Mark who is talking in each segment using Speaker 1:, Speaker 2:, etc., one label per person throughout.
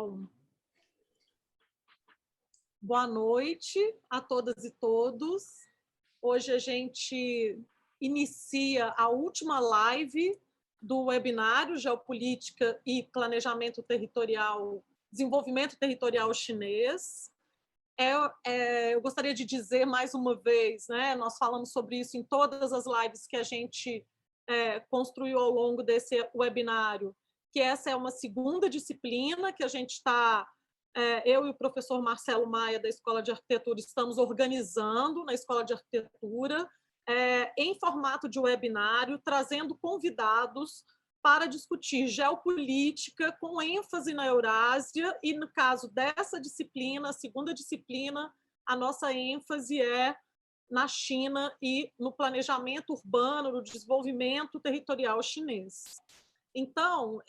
Speaker 1: Então, boa noite a todas e todos. Hoje a gente inicia a última live do webinário Geopolítica e Planejamento Territorial, Desenvolvimento Territorial Chinês. Eu gostaria de dizer mais uma vez, né, nós falamos sobre isso em todas as lives que a gente construiu ao longo desse webinário, que essa é uma segunda disciplina que a gente está, eu e o professor Marcelo Maia, da Escola de Arquitetura, estamos organizando na Escola de Arquitetura, em formato de webinário, trazendo convidados para discutir geopolítica com ênfase na Eurásia, e no caso dessa disciplina, a segunda disciplina, a nossa ênfase é na China e no planejamento urbano, no desenvolvimento territorial chinês. Então,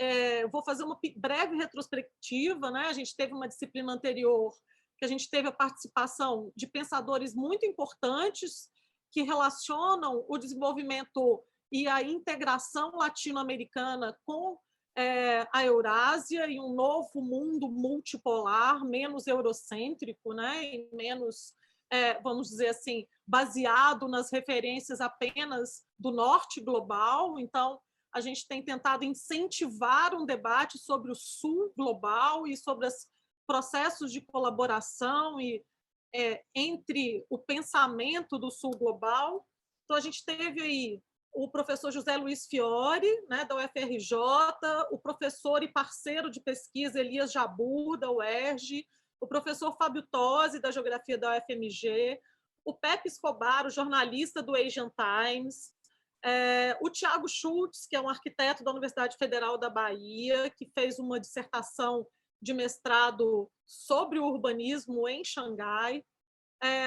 Speaker 1: vou fazer uma breve retrospectiva, né? A gente teve uma disciplina anterior que a gente teve a participação de pensadores muito importantes que relacionam o desenvolvimento e a integração latino-americana com a Eurásia e um novo mundo multipolar, menos eurocêntrico, né? E menos, vamos dizer assim, baseado nas referências apenas do norte global. Então, a gente tem tentado incentivar um debate sobre o sul global e sobre os processos de colaboração e, entre o pensamento do sul global. Então, a gente teve aí o professor José Luiz Fiore, né, da UFRJ, o professor e parceiro de pesquisa Elias Jabbour, da UERJ, o professor Fábio Tosi, da Geografia da UFMG, o Pepe Escobar, o jornalista do Asian Times, o Tiago Schultz, que é um arquiteto da Universidade Federal da Bahia, que fez uma dissertação de mestrado sobre o urbanismo em Xangai,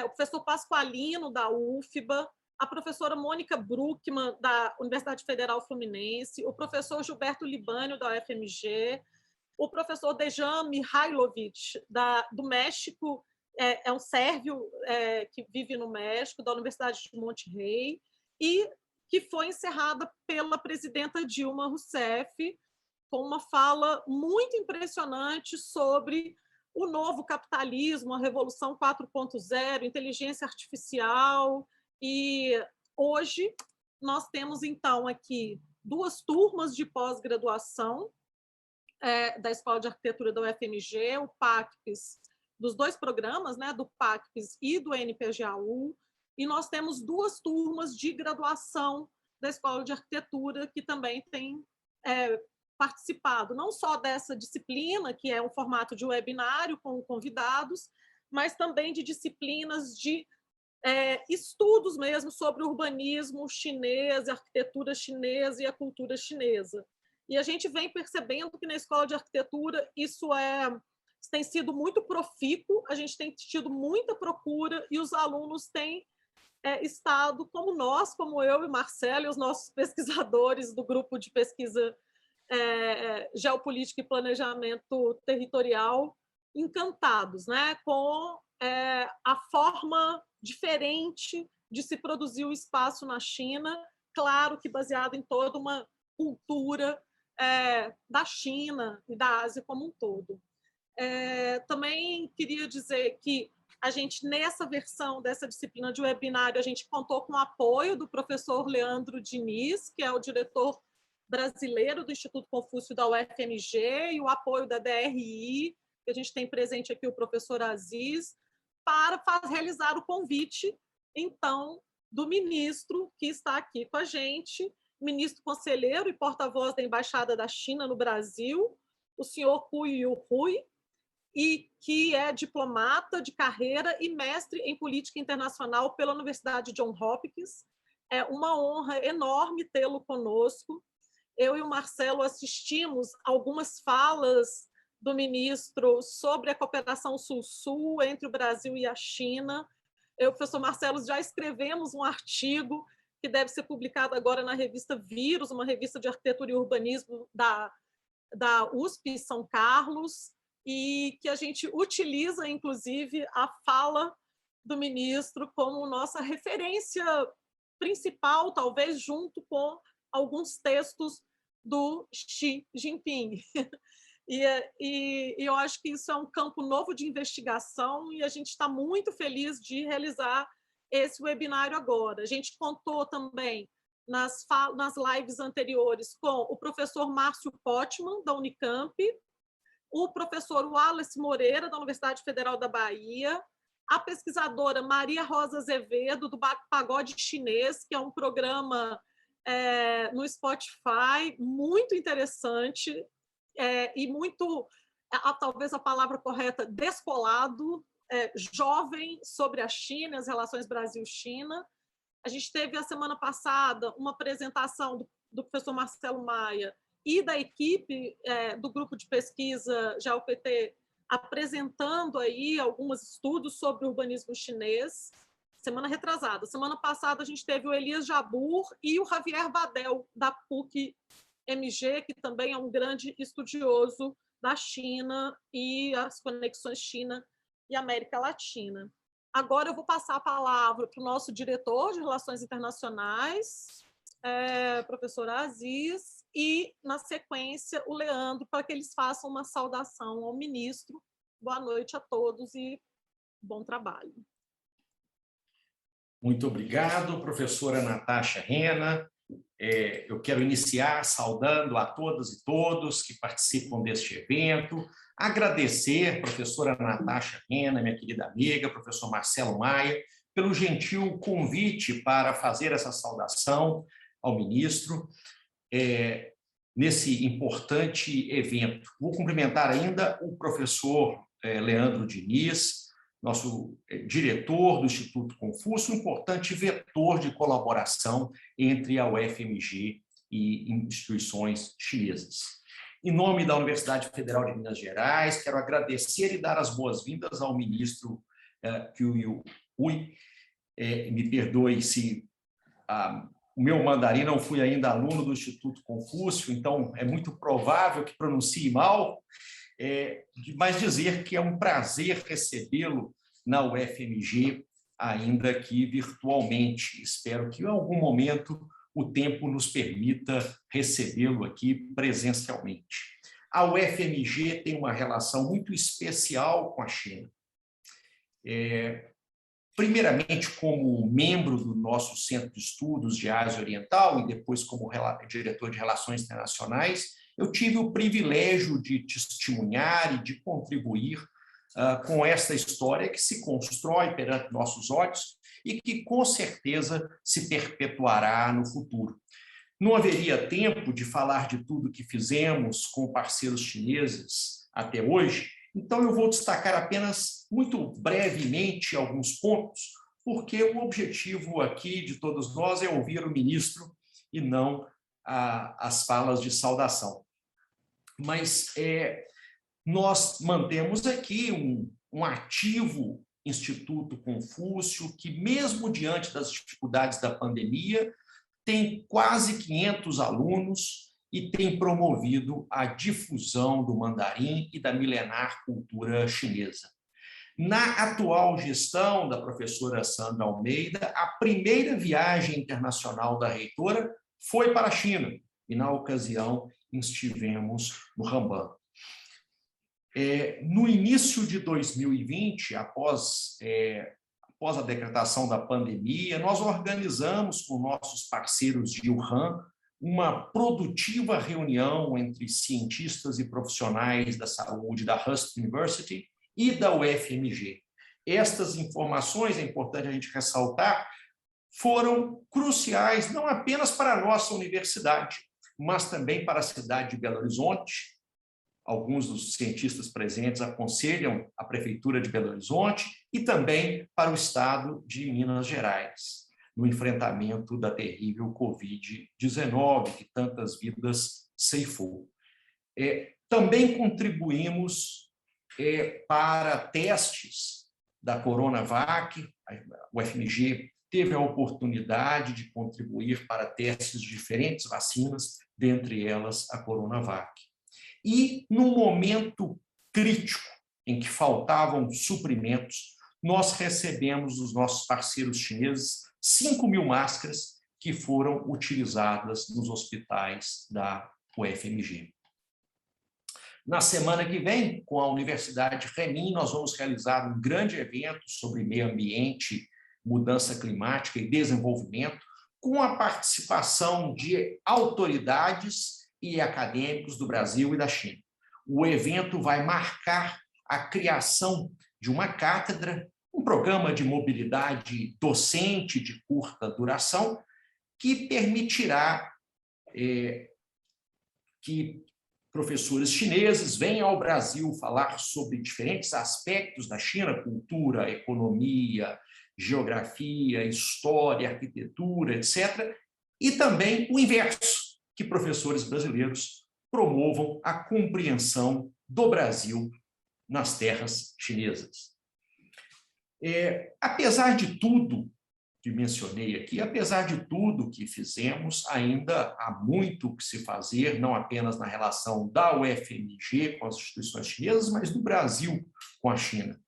Speaker 1: o professor Pasqualino, da UFBA, a professora Mônica Bruckmann, da Universidade Federal Fluminense, o professor Gilberto Libânio, da UFMG, o professor Dejan Mihailovic, do México, é um sérvio que vive no México, da Universidade de Monterrey, e que foi encerrada pela presidenta Dilma Rousseff, com uma fala muito impressionante sobre o novo capitalismo, a Revolução 4.0, inteligência artificial. E hoje nós temos, então, aqui duas turmas de pós-graduação da Escola de Arquitetura da UFMG, o PACPES, dos dois programas, né, do PACPES e do NPGAU, e nós temos duas turmas de graduação da Escola de Arquitetura que também têm participado, não só dessa disciplina, que é um formato de webinário com convidados, mas também de disciplinas de estudos mesmo sobre o urbanismo chinês, a arquitetura chinesa e a cultura chinesa. E a gente vem percebendo que na Escola de Arquitetura isso tem sido muito profícuo, a gente tem tido muita procura e os alunos têm estado, como nós, como eu e Marcelo, e os nossos pesquisadores do grupo de pesquisa Geopolítica e Planejamento Territorial, encantados, né, com a forma diferente de se produzir o espaço na China, claro que baseado em toda uma cultura da China e da Ásia como um todo. Também queria dizer que a gente, nessa versão dessa disciplina de webinário, a gente contou com o apoio do professor Leandro Diniz, que é o diretor brasileiro do Instituto Confúcio da UFMG, e o apoio da DRI, que a gente tem presente aqui o professor Aziz, para realizar o convite, então, do ministro que está aqui com a gente, ministro conselheiro e porta-voz da Embaixada da China no Brasil, o senhor Hui Yu-hui, e que é diplomata de carreira e mestre em política internacional pela Universidade Johns Hopkins. É uma honra enorme tê-lo conosco. Eu e o Marcelo assistimos algumas falas do ministro sobre a cooperação Sul-Sul entre o Brasil e a China. Eu e o professor Marcelo já escrevemos um artigo que deve ser publicado agora na revista Vírus, uma revista de arquitetura e urbanismo da USP São Carlos, e que a gente utiliza, inclusive, a fala do ministro como nossa referência principal, talvez junto com alguns textos do Xi Jinping. E eu acho que isso é um campo novo de investigação e a gente está muito feliz de realizar esse webinário agora. A gente contou também nas lives anteriores com o professor Márcio Pottman, da Unicamp, o professor Wallace Moreira, da Universidade Federal da Bahia, a pesquisadora Maria Rosa Azevedo, do Pagode Chinês, que é um programa no Spotify muito interessante e muito, talvez a palavra correta, descolado, jovem sobre a China, as relações Brasil-China. A gente teve, a semana passada, uma apresentação do professor Marcelo Maia e da equipe do grupo de pesquisa GeoPT, apresentando aí alguns estudos sobre o urbanismo chinês, semana retrasada. Semana passada, a gente teve o Elias Jabbour e o Javier Badel, da PUC-MG, que também é um grande estudioso da China e as conexões China e América Latina. Agora eu vou passar a palavra para o nosso diretor de Relações Internacionais, professor Aziz, e, na sequência, o Leandro, para que eles façam uma saudação ao ministro. Boa noite a todos e bom trabalho.
Speaker 2: Muito obrigado, professora Natasha Rena. Eu quero iniciar saudando a todas e todos que participam deste evento, agradecer, professora Natasha Rena, minha querida amiga, professor Marcelo Maia, pelo gentil convite para fazer essa saudação ao ministro nesse importante evento. Vou cumprimentar ainda o professor Leandro Diniz, nosso diretor do Instituto Confúcio, um importante vetor de colaboração entre a UFMG e instituições chinesas. Em nome da Universidade Federal de Minas Gerais, quero agradecer e dar as boas-vindas ao ministro Qiu Hui. Me perdoe se o meu mandarim, não fui ainda aluno do Instituto Confúcio, então é muito provável que pronuncie mal, mas dizer que é um prazer recebê-lo na UFMG, ainda que virtualmente. Espero que em algum momento o tempo nos permita recebê-lo aqui presencialmente. A UFMG tem uma relação muito especial com a China. Primeiramente, como membro do nosso Centro de Estudos de Ásia Oriental e depois como diretor de Relações Internacionais, eu tive o privilégio de testemunhar e de contribuir com essa história que se constrói perante nossos olhos e que, com certeza, se perpetuará no futuro. Não haveria tempo de falar de tudo que fizemos com parceiros chineses até hoje, então eu vou destacar apenas, muito brevemente, alguns pontos, porque o objetivo aqui de todos nós é ouvir o ministro e não as falas de saudação. Mas nós mantemos aqui um ativo Instituto Confúcio, que mesmo diante das dificuldades da pandemia, tem quase 500 alunos e tem promovido a difusão do mandarim e da milenar cultura chinesa. Na atual gestão da professora Sandra Almeida, a primeira viagem internacional da reitora foi para a China, e na ocasião estivemos no Hamban. No início de 2020, após a decretação da pandemia, nós organizamos com nossos parceiros de Wuhan uma produtiva reunião entre cientistas e profissionais da saúde da Huston University e da UFMG. Estas informações, é importante a gente ressaltar, foram cruciais não apenas para a nossa universidade, mas também para a cidade de Belo Horizonte. Alguns dos cientistas presentes aconselham a Prefeitura de Belo Horizonte e também para o estado de Minas Gerais, no enfrentamento da terrível Covid-19, que tantas vidas ceifou. Também contribuímos para testes da Coronavac. A UFMG teve a oportunidade de contribuir para testes de diferentes vacinas, dentre elas a Coronavac. E, no momento crítico em que faltavam suprimentos, nós recebemos dos nossos parceiros chineses 5.000 máscaras que foram utilizadas nos hospitais da UFMG. Na semana que vem, com a Universidade Remin, nós vamos realizar um grande evento sobre meio ambiente, mudança climática e desenvolvimento, com a participação de autoridades e acadêmicos do Brasil e da China. O evento vai marcar a criação de uma cátedra, um programa de mobilidade docente de curta duração, que permitirá que professores chineses venham ao Brasil falar sobre diferentes aspectos da China, cultura, economia, geografia, história, arquitetura, etc. E também o inverso, que professores brasileiros promovam a compreensão do Brasil nas terras chinesas. Apesar de tudo que mencionei aqui, apesar de tudo que fizemos, ainda há muito que se fazer, não apenas na relação da UFMG com as instituições chinesas, mas do Brasil com a China.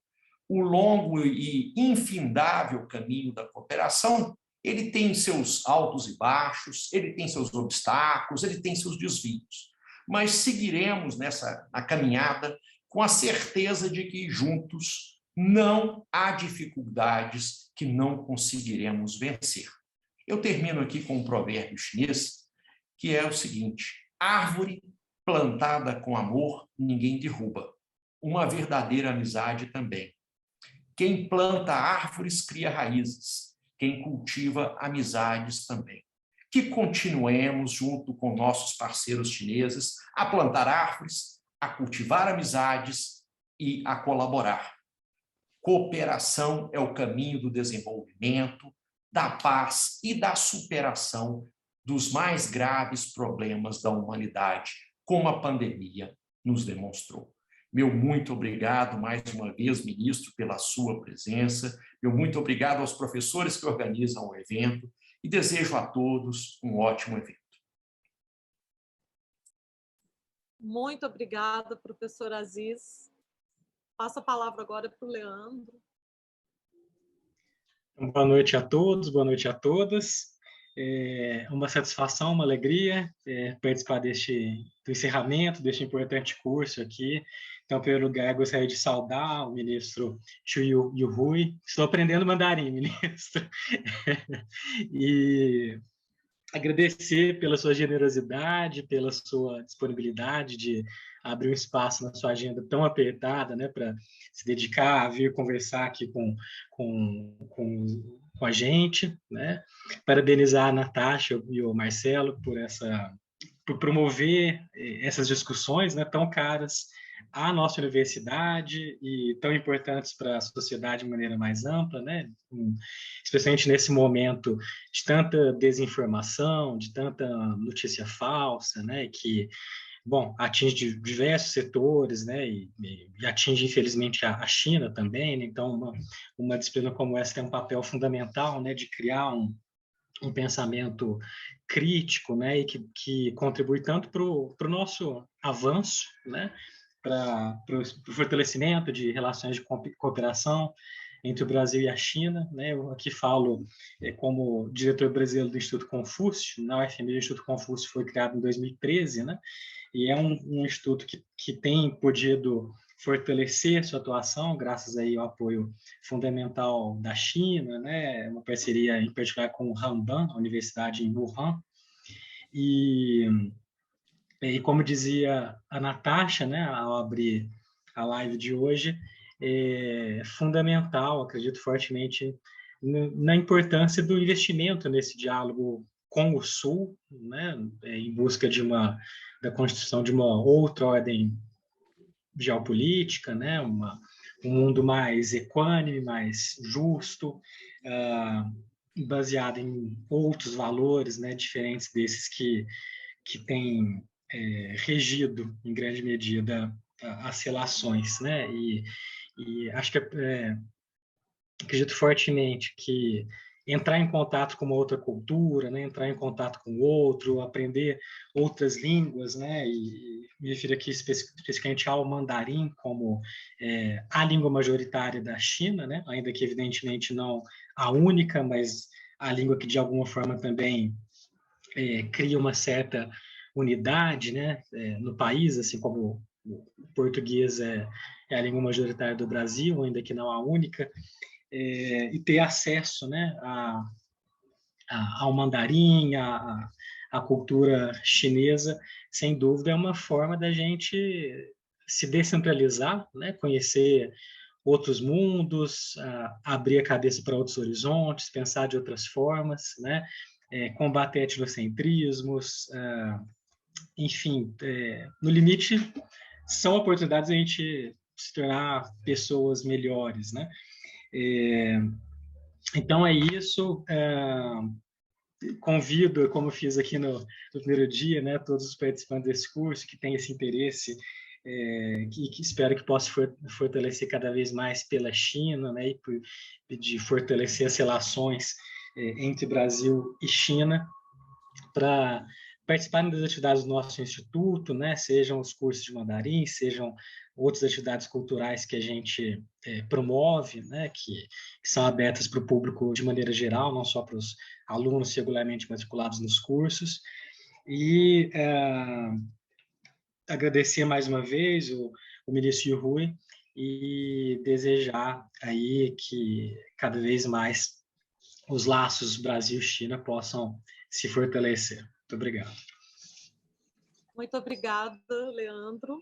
Speaker 2: O longo e infindável caminho da cooperação, ele tem seus altos e baixos, ele tem seus obstáculos, ele tem seus desvios. Mas seguiremos na caminhada com a certeza de que juntos não há dificuldades que não conseguiremos vencer. Eu termino aqui com um provérbio chinês, que é o seguinte: árvore plantada com amor, ninguém derruba. Uma verdadeira amizade também. Quem planta árvores cria raízes. Quem cultiva amizades também. Que continuemos, junto com nossos parceiros chineses, a plantar árvores, a cultivar amizades e a colaborar. Cooperação é o caminho do desenvolvimento, da paz e da superação dos mais graves problemas da humanidade, como a pandemia nos demonstrou. Meu muito obrigado mais uma vez, ministro, pela sua presença. Meu muito obrigado aos professores que organizam o evento e desejo a todos um ótimo evento.
Speaker 1: Muito obrigada, professor Aziz. Passo a palavra agora para o Leandro.
Speaker 3: Boa noite a todos, boa noite a todas. É uma satisfação, uma alegria participar do encerramento deste importante curso aqui. Então, em primeiro lugar, gostaria de saudar o ministro Chu Yuhui. Estou aprendendo mandarim, ministro. E agradecer pela sua generosidade, pela sua disponibilidade de abrir um espaço na sua agenda tão apertada, né, para se dedicar a vir conversar aqui com a gente, né? Parabenizar a Natasha e o Marcelo por promover essas discussões, né, tão caras à nossa universidade e tão importantes para a sociedade de maneira mais ampla, né? Especialmente nesse momento de tanta desinformação, de tanta notícia falsa, né? Que, bom, atinge diversos setores, né? E atinge, infelizmente, a China também, né? Então, uma disciplina como essa tem um papel fundamental, né? De criar um pensamento crítico, né? E que contribui tanto para o nosso avanço, né? Para o fortalecimento de relações de cooperação entre o Brasil e a China, né? Eu aqui falo como diretor brasileiro do Instituto Confúcio. Na UFMG, o Instituto Confúcio foi criado em 2013, né? E é um instituto que tem podido fortalecer sua atuação graças aí ao apoio fundamental da China, né? Uma parceria em particular com o Hanban, a universidade em Wuhan. E como dizia a Natasha, né, ao abrir a live de hoje, é fundamental, acredito fortemente, na importância do investimento nesse diálogo com o Sul, né, em busca da constituição de uma outra ordem geopolítica, né, um mundo mais equânime, mais justo, baseado em outros valores, né, diferentes desses que têm regido, em grande medida, as relações, né? E acho que acredito fortemente que entrar em contato com uma outra cultura, né? Entrar em contato com outro, aprender outras línguas, né? E me refiro aqui especificamente ao mandarim como a língua majoritária da China, né? Ainda que evidentemente não a única, mas a língua que de alguma forma também cria uma certa unidade, né, no país, assim como o português é a língua majoritária do Brasil, ainda que não a única, e ter acesso, né, ao mandarim, à cultura chinesa, sem dúvida é uma forma da gente se descentralizar, né, conhecer outros mundos, abrir a cabeça para outros horizontes, pensar de outras formas, né, combater etnocentrismos, enfim, no limite são oportunidades de a gente se tornar pessoas melhores, né? Então é isso. Convido, como eu fiz aqui no primeiro dia, né, todos os participantes desse curso que têm esse interesse, que espero que possa fortalecer cada vez mais pela China, né, e de fortalecer as relações entre Brasil e China, para participarem das atividades do nosso instituto, né, sejam os cursos de mandarim, sejam outras atividades culturais que a gente promove, né, que são abertas para o público de maneira geral, não só para os alunos regularmente matriculados nos cursos. E agradecer mais uma vez o ministro Rui e desejar aí que cada vez mais os laços Brasil-China possam se fortalecer. Muito obrigado.
Speaker 1: Muito obrigada, Leandro.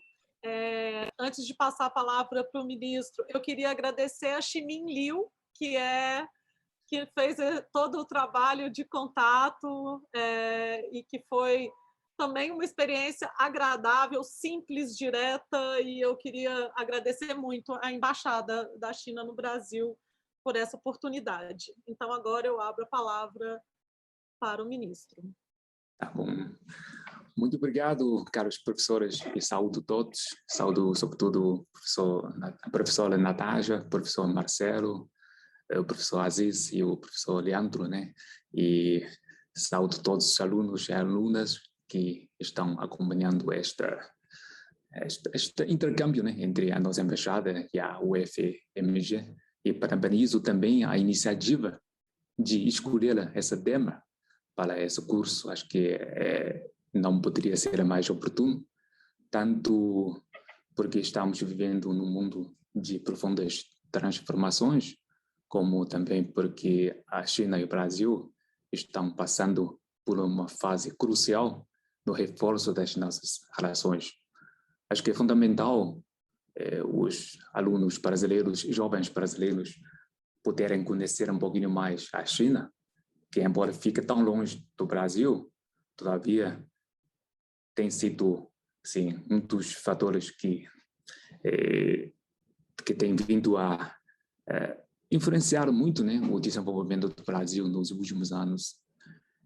Speaker 1: Antes de passar a palavra para o ministro, eu queria agradecer a Ximin Liu, que fez todo o trabalho de contato e que foi também uma experiência agradável, simples, direta, e eu queria agradecer muito à Embaixada da China no Brasil por essa oportunidade. Então, agora eu abro a palavra para o ministro.
Speaker 4: Tá bom. Muito obrigado, caros professores, e saúdo todos. Saúdo, sobretudo, a professora Natasha, o professor Marcelo, o professor Aziz e o professor Leandro, né? E saúdo todos os alunos e alunas que estão acompanhando este intercâmbio, né, entre a nossa embaixada e a UFMG. E parabenizo também a iniciativa de escolher esse tema para esse curso. Acho que não poderia ser mais oportuno, tanto porque estamos vivendo num mundo de profundas transformações, como também porque a China e o Brasil estão passando por uma fase crucial no reforço das nossas relações. Acho que é fundamental os alunos brasileiros, jovens brasileiros, poderem conhecer um pouquinho mais a China, que embora fique tão longe do Brasil, todavia tem sido, sim, um dos fatores que tem vindo a influenciar muito, né, o desenvolvimento do Brasil nos últimos anos.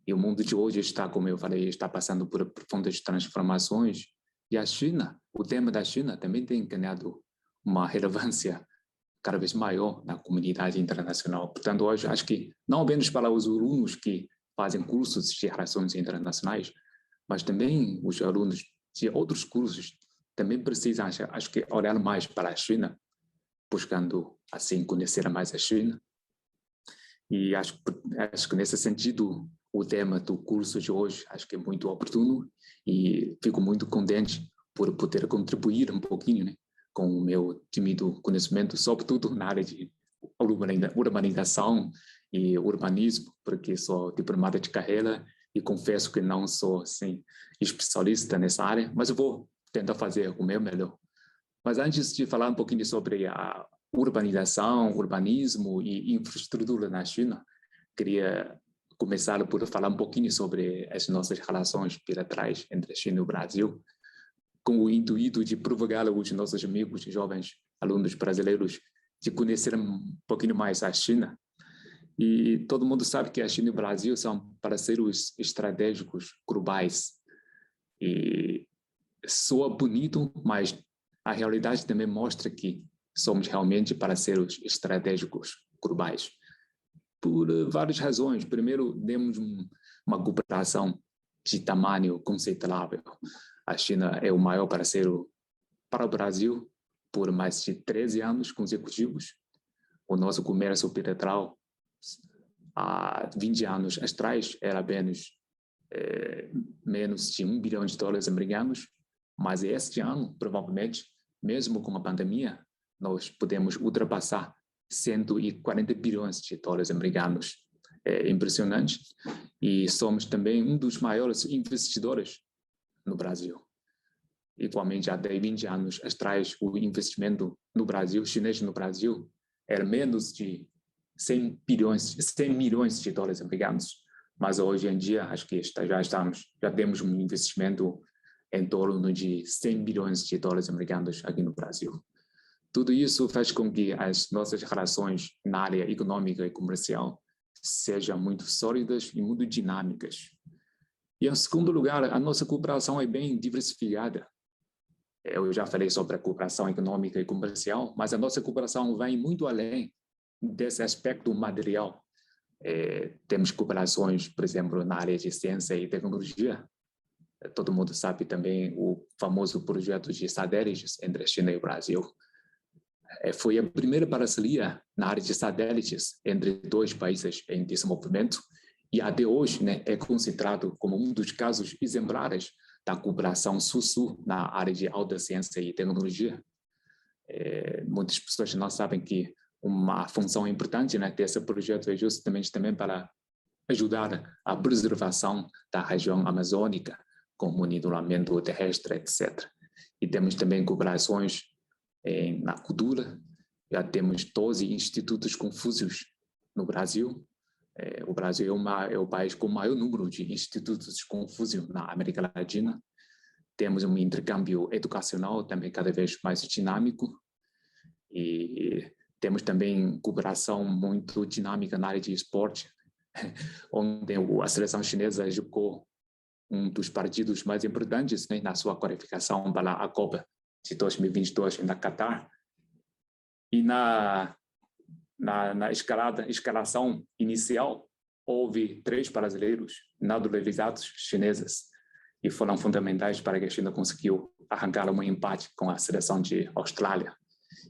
Speaker 4: E o mundo de hoje está, como eu falei, está passando por profundas transformações. E a China, o tema da China também tem ganhado uma relevância cada vez maior na comunidade internacional. Portanto, hoje acho que não apenas para os alunos que fazem cursos de relações internacionais, mas também os alunos de outros cursos também precisam, acho que, olhar mais para a China, buscando, assim, conhecer mais a China. E acho que nesse sentido, o tema do curso de hoje acho que é muito oportuno e fico muito contente por poder contribuir um pouquinho, né, com o meu tímido conhecimento, sobretudo na área de urbanização e urbanismo, porque sou diplomata de carreira e confesso que não sou, assim, especialista nessa área, mas eu vou tentar fazer o meu melhor. Mas antes de falar um pouquinho sobre a urbanização, urbanismo e infraestrutura na China, queria começar por falar um pouquinho sobre as nossas relações bilaterais entre a China e o Brasil, com o intuito de provocar os nossos amigos jovens alunos brasileiros de conhecer um pouquinho mais a China. E todo mundo sabe que a China e o Brasil são parceiros estratégicos globais. E soa bonito, mas a realidade também mostra que somos realmente parceiros estratégicos globais. Por várias razões. Primeiro, temos uma cooperação de tamanho considerável. A China é o maior parceiro para o Brasil por mais de 13 anos consecutivos. O nosso comércio bilateral, há 20 anos atrás, era menos de $1 bilhão americanos. Mas este ano, provavelmente, mesmo com a pandemia, nós podemos ultrapassar 140 bilhões de dólares americanos. É impressionante. E somos também um dos maiores investidores no Brasil. Igualmente, há 10, 20 anos atrás, o investimento no Brasil, chinês no Brasil, era menos de 100 milhões de dólares americanos. Mas hoje em dia, acho que já temos um investimento em torno de 100 bilhões de dólares americanos aqui no Brasil. Tudo isso faz com que as nossas relações na área econômica e comercial sejam muito sólidas e muito dinâmicas. E, em segundo lugar, a nossa cooperação é bem diversificada. Eu já falei sobre a cooperação econômica e comercial, mas a nossa cooperação vai muito além desse aspecto material. Temos cooperações, por exemplo, na área de ciência e tecnologia. Todo mundo sabe também o famoso projeto de satélites entre a China e o Brasil. Foi a primeira parceria na área de satélites entre dois países em desenvolvimento e até hoje, né, é considerado como um dos casos exemplares da cooperação sul-sul na área de alta ciência e tecnologia. Muitas pessoas não sabem que uma função importante, né, desse projeto é justamente também para ajudar a preservação da região amazônica, com monitoramento terrestre, etc. E temos também cooperações na cultura. Já temos 12 institutos Confúcios no Brasil. O Brasil é o país com o maior número de institutos Confúcio na América Latina. Temos um intercâmbio educacional também cada vez mais dinâmico. E temos também cooperação muito dinâmica na área de esporte, onde a seleção chinesa jogou um dos partidos mais importantes, né, na sua qualificação para a Copa de 2022 na Catar. E na escalação inicial, houve 3 brasileiros naturalizados chineses e foram fundamentais para que a China conseguiu arrancar um empate com a seleção de Austrália.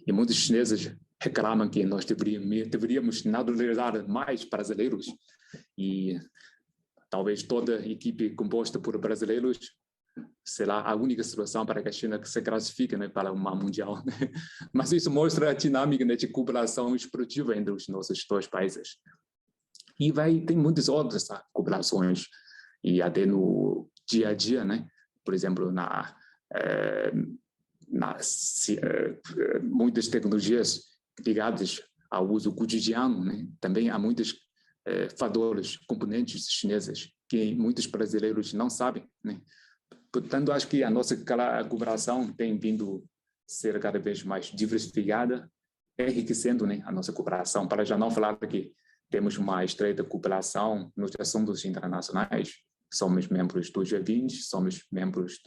Speaker 4: E muitos chineses reclamam que nós deveríamos naturalizar mais brasileiros e talvez toda a equipe composta por brasileiros será a única solução para que a China se classifique, né, para uma mundial. Mas isso mostra a dinâmica, né, de cooperação esportiva entre os nossos dois países. E tem muitas outras cooperações, e até no dia a dia, né? Por exemplo, muitas tecnologias ligadas ao uso cotidiano, né? Também há muitos fatores, componentes chineses que muitos brasileiros não sabem, né? Portanto, acho que a nossa cooperação tem vindo a ser cada vez mais diversificada, enriquecendo, né, a nossa cooperação, para já não falar que temos uma estreita cooperação nos assuntos internacionais. Somos membros do G20, somos membros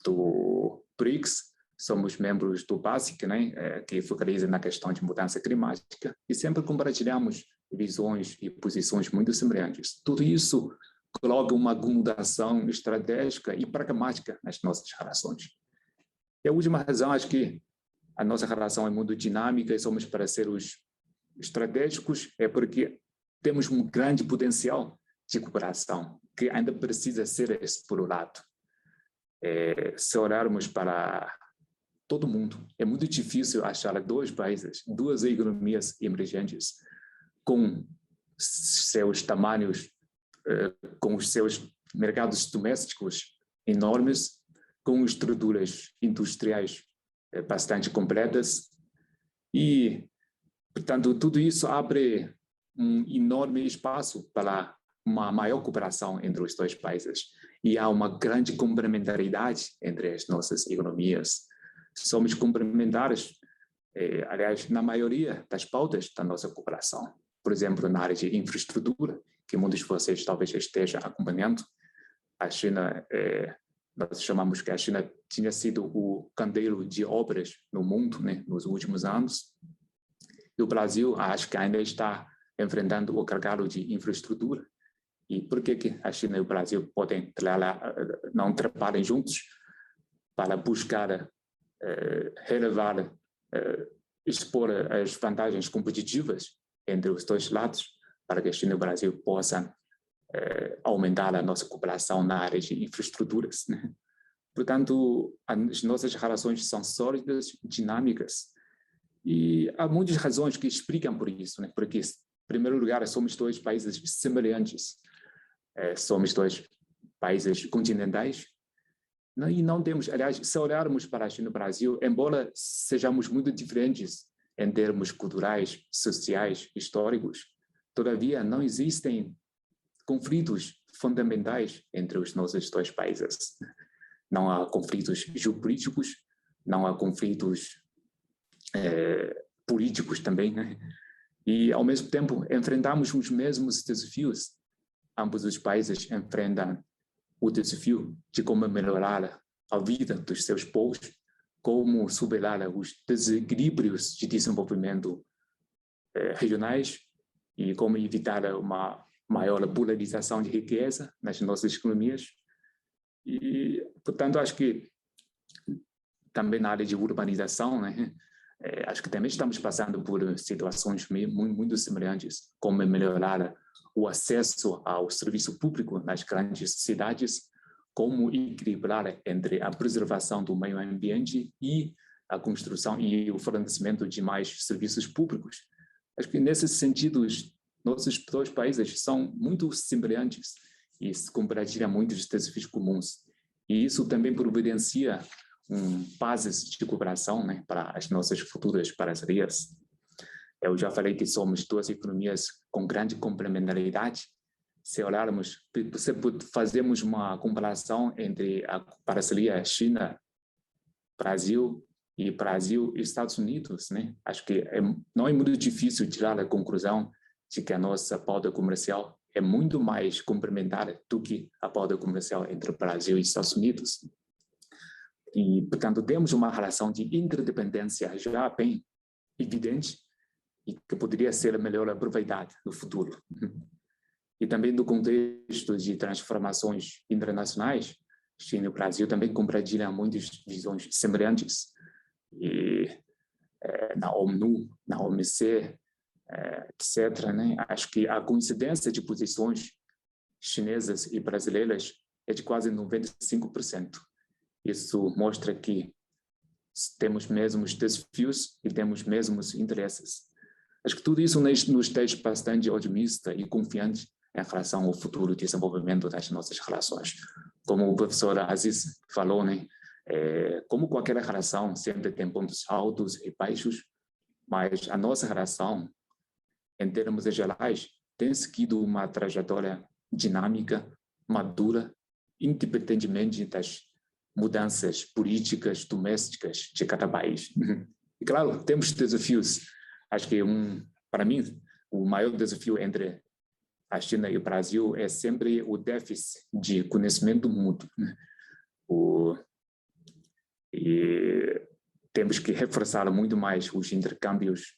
Speaker 4: do BRICS, somos membros do BASIC, né, que focaliza na questão de mudança climática, e sempre compartilhamos visões e posições muito semelhantes. Tudo isso coloca uma acomodação estratégica e pragmática nas nossas relações. E a última razão, acho que a nossa relação é muito dinâmica e somos parceiros estratégicos, é porque temos um grande potencial de cooperação que ainda precisa ser explorado. Se olharmos para todo mundo, é muito difícil achar 2 países, 2 economias emergentes com seus tamanhos, com os seus mercados domésticos enormes, com estruturas industriais bastante completas e, portanto, tudo isso abre um enorme espaço para uma maior cooperação entre os 2 países e há uma grande complementaridade entre as nossas economias. Somos complementares, aliás, na maioria das pautas da nossa cooperação. Por exemplo, na área de infraestrutura, que muitos de vocês talvez estejam acompanhando, a China, nós chamamos que a China tinha sido o candeeiro de obras no mundo, né, nos últimos anos, e o Brasil acho que ainda está enfrentando o gargalo de infraestrutura. E por que a China e o Brasil podem não trabalharem juntos para buscar relevar, expor as vantagens competitivas entre os 2 lados, para que a China e o Brasil possam aumentar a nossa cooperação na área de infraestruturas, né? Portanto, as nossas relações são sólidas, dinâmicas, e há muitas razões que explicam por isso, né? Porque, em primeiro lugar, somos dois países semelhantes, somos dois países continentais, e não temos, aliás, se olharmos para a China e o Brasil, embora sejamos muito diferentes em termos culturais, sociais, históricos, todavia não existem conflitos fundamentais entre os nossos dois países. Não há conflitos geopolíticos, não há conflitos políticos também, né? E, ao mesmo tempo, enfrentamos os mesmos desafios. Ambos os países enfrentam o desafio de como melhorar a vida dos seus povos, como superar os desequilíbrios de desenvolvimento regionais e como evitar uma maior polarização de riqueza nas nossas economias. E, portanto, acho que também na área de urbanização, né, acho que também estamos passando por situações muito semelhantes, como melhorar o acesso ao serviço público nas grandes cidades, como equilibrar entre a preservação do meio ambiente e a construção e o fornecimento de mais serviços públicos. Acho que, nesse sentido, nossos dois países são muito semelhantes e se compartilham muitos desafios comuns. E isso também providencia bases de cooperação, né, para as nossas futuras parcerias. Eu já falei que somos duas economias com grande complementaridade. Se olharmos, se fazemos uma comparação entre a parceria China-Brasil e Brasil e Estados Unidos, né, acho que não é muito difícil tirar a conclusão de que a nossa pauta comercial é muito mais complementar do que a pauta comercial entre o Brasil e Estados Unidos. E, portanto, temos uma relação de interdependência já bem evidente e que poderia ser melhor aproveitada no futuro. E também no contexto de transformações internacionais, China e o Brasil também compartilham muitas visões semelhantes. E na ONU, na OMC, etc., né? Acho que a coincidência de posições chinesas e brasileiras é de quase 95%. Isso mostra que temos mesmos desafios e temos mesmos interesses. Acho que tudo isso nos deixa bastante otimista e confiante em relação ao futuro desenvolvimento das nossas relações. Como o professor Aziz falou, né? Como qualquer relação sempre tem pontos altos e baixos, mas a nossa relação, em termos gerais, tem seguido uma trajetória dinâmica, madura, independentemente das mudanças políticas domésticas de cada país. E, claro, temos desafios. Acho que, para mim, o maior desafio entre a China e o Brasil é sempre o déficit de conhecimento mútuo. E temos que reforçar muito mais os intercâmbios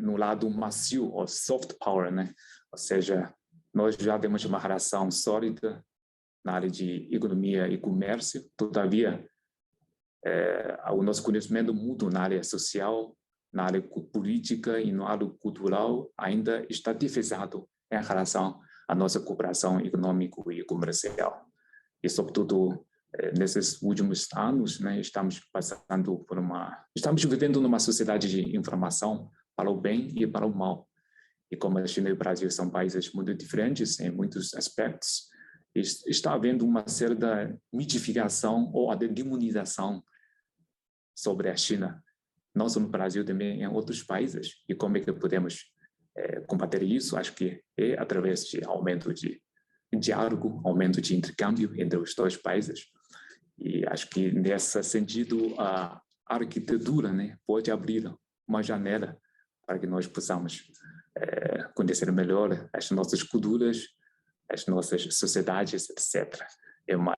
Speaker 4: no lado macio, ou soft power, né? Ou seja, nós já temos uma relação sólida na área de economia e comércio, todavia, o nosso conhecimento mútuo na área social, na área política e no lado cultural ainda está defasado em relação à nossa cooperação econômica e comercial. E, sobretudo, nesses últimos anos, né, estamos vivendo numa sociedade de informação para o bem e para o mal. E como a China e o Brasil são países muito diferentes em muitos aspectos, está havendo uma certa mitificação ou até demonização sobre a China, não só no Brasil, também em outros países. E como é que podemos combater isso? Acho que é através de aumento de diálogo, aumento de intercâmbio entre os dois países. E acho que, nesse sentido, a arquitetura, né, pode abrir uma janela para que nós possamos conhecer melhor as nossas culturas, as nossas sociedades, etc. É uma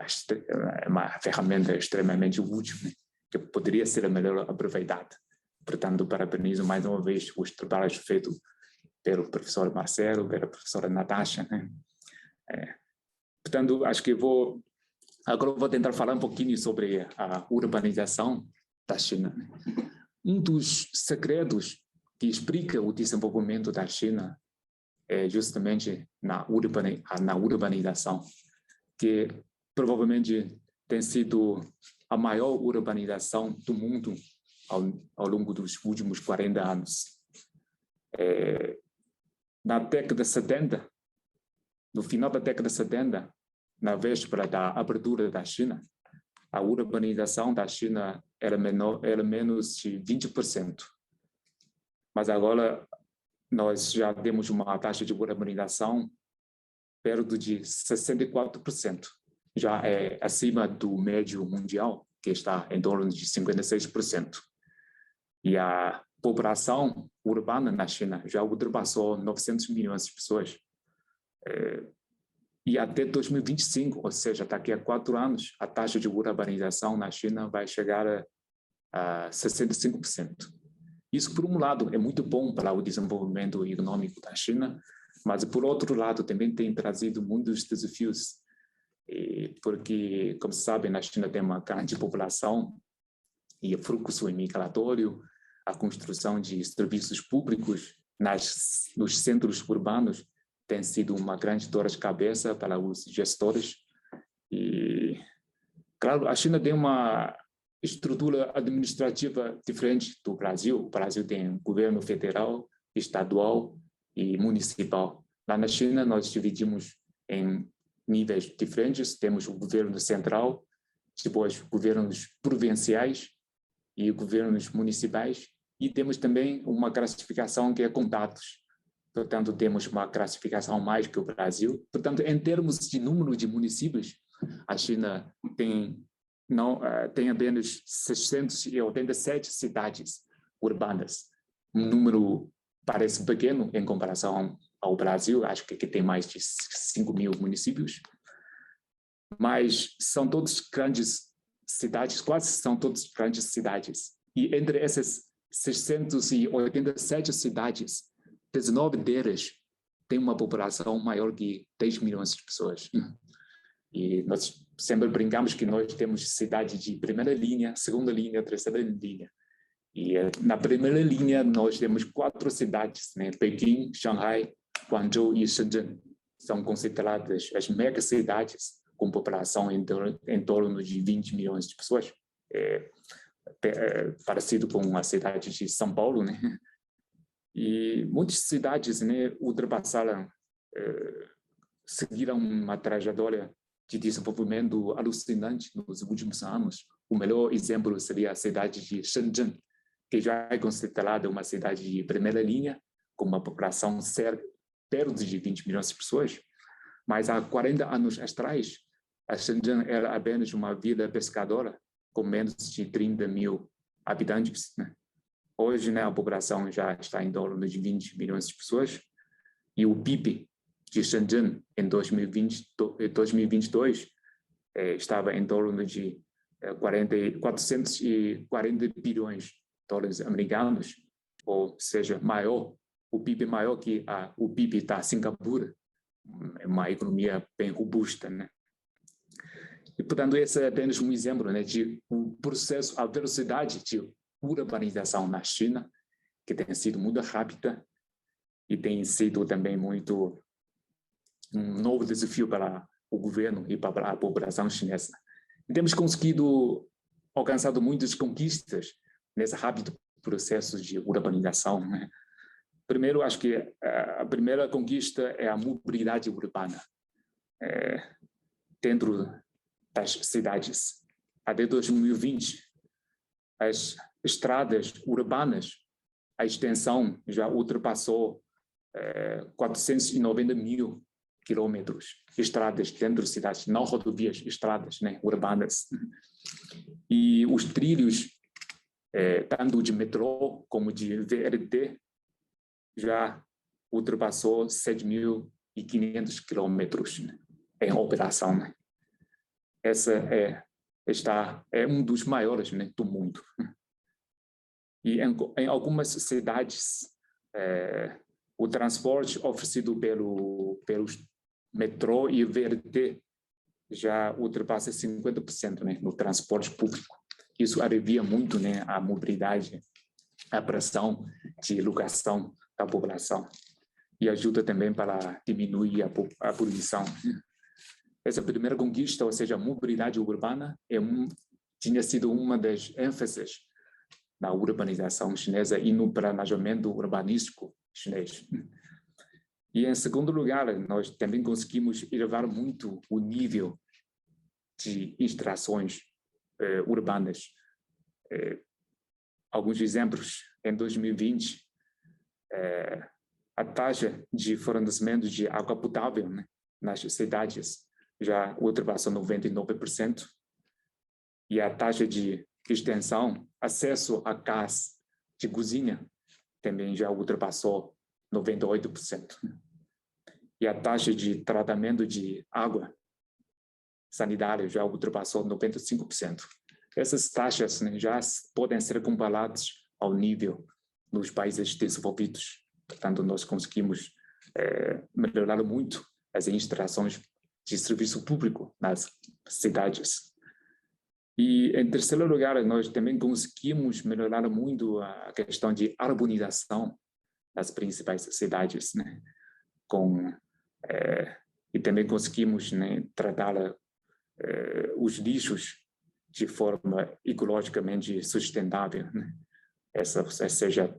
Speaker 4: ferramenta extremamente útil, né, que poderia ser melhor aproveitada. Portanto, parabenizo mais uma vez os trabalhos feitos pelo professor Marcelo, pela professora Natasha, né? Portanto, acho que agora vou tentar falar um pouquinho sobre a urbanização da China. Um dos segredos que explica o desenvolvimento da China é justamente na urbanização, que provavelmente tem sido a maior urbanização do mundo ao longo dos últimos 40 anos. Na década de 70, no final da década de 70, na véspera da abertura da China, a urbanização da China era menos de 20%. Mas agora nós já temos uma taxa de urbanização perto de 64%. Já é acima do médio mundial, que está em torno de 56%. E a população urbana na China já ultrapassou 900 milhões de pessoas. E até 2025, ou seja, daqui a 4 anos, a taxa de urbanização na China vai chegar a 65%. Isso, por um lado, é muito bom para o desenvolvimento econômico da China, mas, por outro lado, também tem trazido muitos desafios, porque, como sabem, na China tem uma grande população e o fluxo imigratório, a construção de serviços públicos nos centros urbanos tem sido uma grande dor de cabeça para os gestores. E, claro, a China tem uma estrutura administrativa diferente do Brasil. O Brasil tem governo federal, estadual e municipal. Lá na China, nós dividimos em níveis diferentes. Temos o governo central, depois governos provinciais e governos municipais. E temos também uma classificação que é condados. Portanto, temos uma classificação mais que o Brasil. Portanto, em termos de número de municípios, a China tem apenas 687 cidades urbanas. Um número parece pequeno em comparação ao Brasil, acho que tem mais de 5.000 municípios. Mas são todas grandes cidades, quase são todas grandes cidades. E entre essas 687 cidades, 19 delas têm uma população maior que 10 milhões de pessoas. E nós sempre brincamos que nós temos cidades de primeira linha, segunda linha, terceira linha. E na primeira linha nós temos 4 cidades, né? Pequim, Shanghai, Guangzhou e Shenzhen. São consideradas as megacidades com população em torno de 20 milhões de pessoas. Parecido com a cidade de São Paulo, né? E muitas cidades, né, ultrapassaram, seguiram uma trajetória de desenvolvimento alucinante nos últimos anos. O melhor exemplo seria a cidade de Shenzhen, que já é considerada uma cidade de primeira linha, com uma população perto de 20 milhões de pessoas. Mas há 40 anos atrás, a Shenzhen era apenas uma vila pescadora, com menos de 30 mil habitantes, né? Hoje, né, a população já está em torno de 20 milhões de pessoas e o PIB de Shenzhen em 2022 estava em torno de 440 bilhões de dólares americanos, ou seja, o PIB maior que o PIB da Singapura, é uma economia bem robusta, né? E, portanto, esse é apenas um exemplo, né, de um processo, a velocidade de urbanização na China, que tem sido muito rápida e tem sido também muito um novo desafio para o governo e para a população chinesa. E temos conseguido alcançar muitas conquistas nesse rápido processo de urbanização, né? Primeiro, acho que a primeira conquista é a mobilidade urbana dentro das cidades. Até 2020, as estradas urbanas, a extensão já ultrapassou 490 mil quilômetros, estradas dentro de cidades, não rodovias, estradas, né, urbanas. E os trilhos, tanto de metrô como de VRT, já ultrapassou 7.500 quilômetros, né, em operação, né? Essa é um dos maiores, né, do mundo. E em algumas cidades, o transporte oferecido pelos metrô e VRT já ultrapassa 50%, né, no transporte público. Isso alivia muito, né, a mobilidade, a pressão de locação da população e ajuda também para diminuir a poluição. essa primeira conquista, ou seja, a mobilidade urbana, tinha sido uma das ênfases na urbanização chinesa e no planejamento urbanístico chinês. E, em segundo lugar, nós também conseguimos elevar muito o nível de instalações urbanas. Alguns exemplos: em 2020, a taxa de fornecimento de água potável, né, nas cidades já ultrapassou 99%, e a taxa de extensão, acesso a gás de cozinha, também já ultrapassou 98%. E a taxa de tratamento de água sanitária já ultrapassou 95%. Essas taxas, né, já podem ser comparadas ao nível dos países desenvolvidos. Portanto, nós conseguimos melhorar muito as instalações de serviço público nas cidades. E, em terceiro lugar, nós também conseguimos melhorar muito a questão de urbanização das principais cidades, né? E também conseguimos, né, tratar os lixos de forma ecologicamente sustentável, né? Ou seja,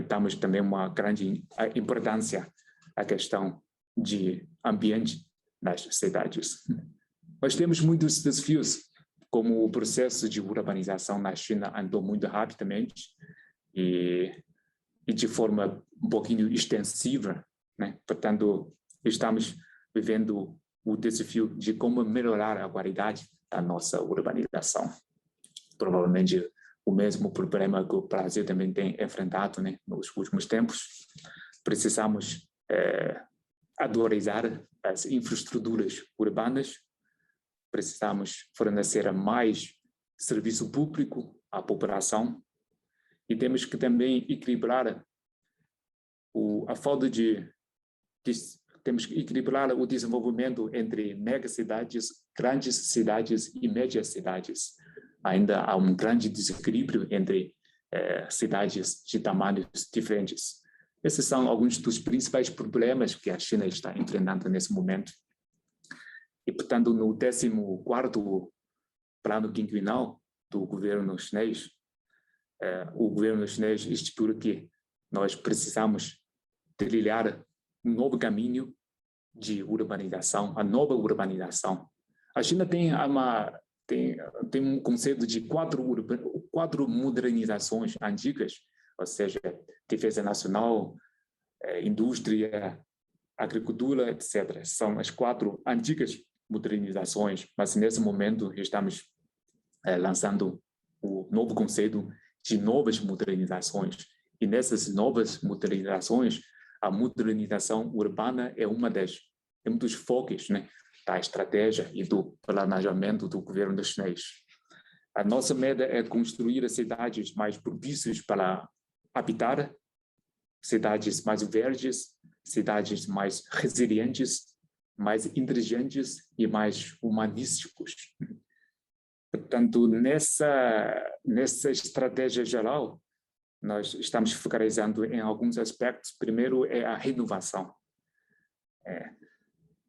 Speaker 4: damos também uma grande importância à questão de ambiente nas cidades. Nós temos muitos desafios, como o processo de urbanização na China andou muito rapidamente e de forma um pouquinho extensiva, né? Portanto, estamos vivendo o desafio de como melhorar a qualidade da nossa urbanização. Provavelmente o mesmo problema que o Brasil também tem enfrentado, né, nos últimos tempos. Precisamos atualizar as infraestruturas urbanas, precisamos fornecer mais serviço público à população e temos que também equilibrar temos que equilibrar o desenvolvimento entre megacidades, grandes cidades e médias cidades. Ainda há um grande desequilíbrio entre cidades de tamanhos diferentes. Esses são alguns dos principais problemas que a China está enfrentando nesse momento. E, portanto, no 14º plano quinquenal do governo chinês, o governo chinês estipula que nós precisamos trilhar um novo caminho de urbanização, a nova urbanização. A China tem um conceito de quatro modernizações antigas, ou seja, defesa nacional, indústria, agricultura, etc. São as 4 antigas modernizações, mas nesse momento estamos lançando o novo conceito de novas modernizações. E nessas novas modernizações, a modernização urbana é um dos focos, né, da estratégia e do planejamento do governo chinês. A nossa meta é construir cidades mais propícias para habitar, cidades mais verdes, cidades mais resilientes, mais inteligentes e mais humanísticos. Portanto, nessa estratégia geral, nós estamos focalizando em alguns aspectos. Primeiro é a renovação.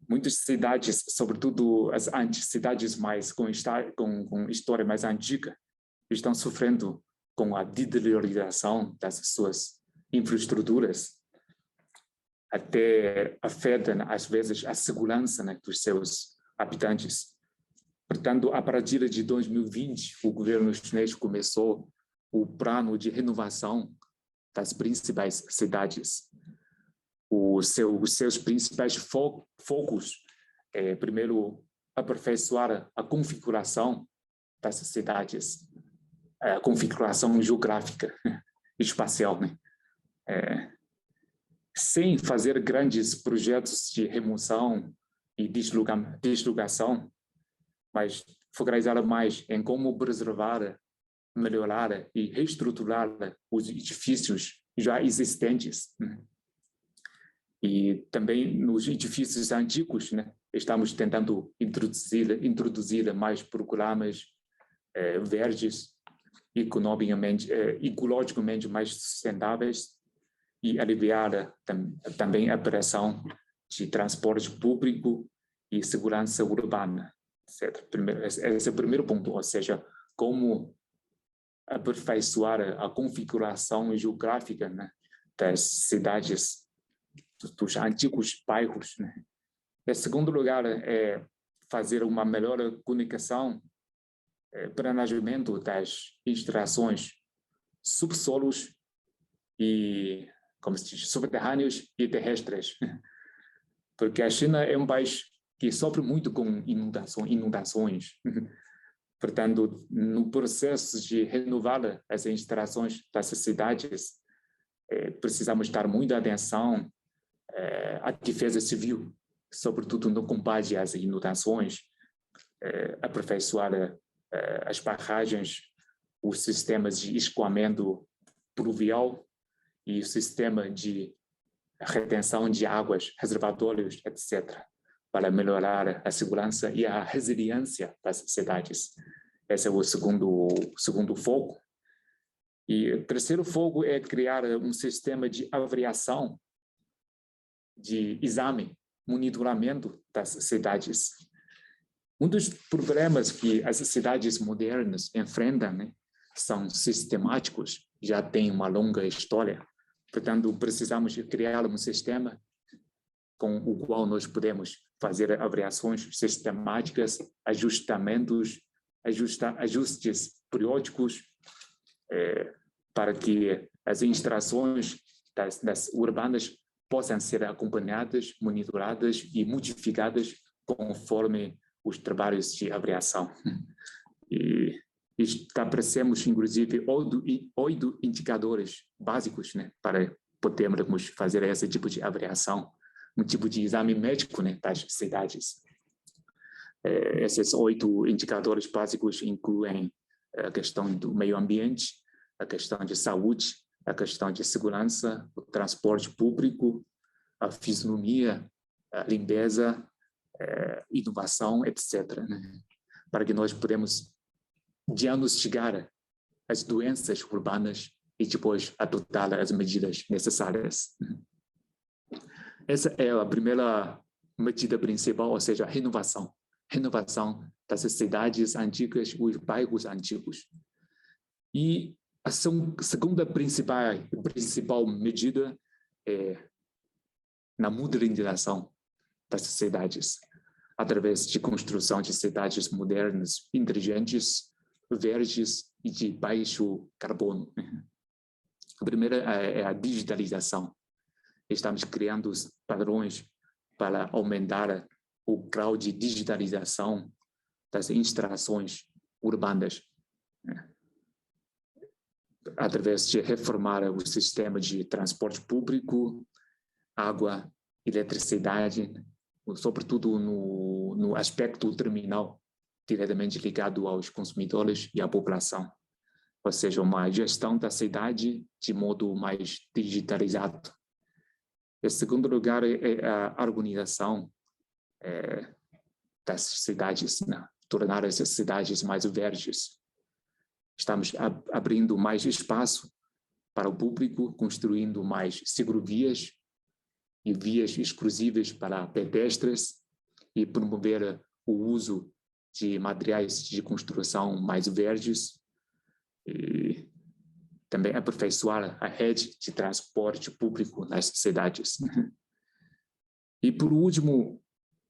Speaker 4: Muitas cidades, sobretudo as cidades com história mais antiga, estão sofrendo com a deterioração das suas infraestruturas, até afeta, às vezes, a segurança, né, dos seus habitantes. Portanto, a partir de 2020, o governo chinês começou o plano de renovação das principais cidades. Os seus principais focos é, primeiro, aperfeiçoar a configuração das cidades, a configuração geográfica, espacial, né? Sem fazer grandes projetos de remoção e deslocação, mas focalizar mais em como preservar, melhorar e reestruturar os edifícios já existentes, né? E também nos edifícios antigos, né, estamos tentando introduzir mais programas verdes, ecologicamente mais sustentáveis e aliviar também a pressão de transporte público e segurança urbana, etc. Esse é o primeiro ponto, ou seja, como aperfeiçoar a configuração geográfica, né, das cidades, dos antigos bairros, né. Em segundo lugar, é fazer uma melhor comunicação, planejamento das instalações, subsolos e, como se diz, subterrâneos e terrestres. Porque a China é um país que sofre muito com inundações. Portanto, no processo de renovar as instalações das cidades, precisamos dar muita atenção à defesa civil, sobretudo no combate às inundações, aperfeiçoar as barragens, os sistemas de escoamento pluvial e o sistema de retenção de águas, reservatórios, etc., para melhorar a segurança e a resiliência das cidades. Esse é o segundo foco. E o terceiro foco é criar um sistema de avaliação, de exame, monitoramento das cidades. Um dos problemas que as cidades modernas enfrentam, né, são sistemáticos, já têm uma longa história. Portanto, precisamos criar um sistema com o qual nós podemos fazer avaliações sistemáticas, ajustes periódicos, para que as instalações das urbanas possam ser acompanhadas, monitoradas e modificadas conforme os trabalhos de avaliação. E estabelecemos, inclusive, 8 indicadores básicos, né, para podermos fazer esse tipo de avaliação, um tipo de exame médico, né, das cidades. Esses 8 indicadores básicos incluem a questão do meio ambiente, a questão de saúde, a questão de segurança, o transporte público, a fisionomia, a limpeza, inovação, etc., né? Para que nós podemos diagnosticar as doenças urbanas e depois adotar as medidas necessárias. Essa é a primeira medida principal, ou seja, a renovação das cidades antigas, os bairros antigos. E a segunda principal medida é na modernização das cidades, através de construção de cidades modernas, inteligentes, verdes e de baixo carbono. A primeira é a digitalização. Estamos criando os padrões para aumentar o grau de digitalização das instalações urbanas, através de reformar o sistema de transporte público, água, eletricidade, sobretudo no aspecto terminal, diretamente ligado aos consumidores e à população. Ou seja, uma gestão da cidade de modo mais digitalizado. Em segundo lugar, é a organização das cidades, né? Tornar essas cidades mais verdes. Estamos abrindo mais espaço para o público, construindo mais ciclovias e vias exclusivas para pedestres e promover o uso de materiais de construção mais verdes e também aperfeiçoar a rede de transporte público nas cidades. E, por último,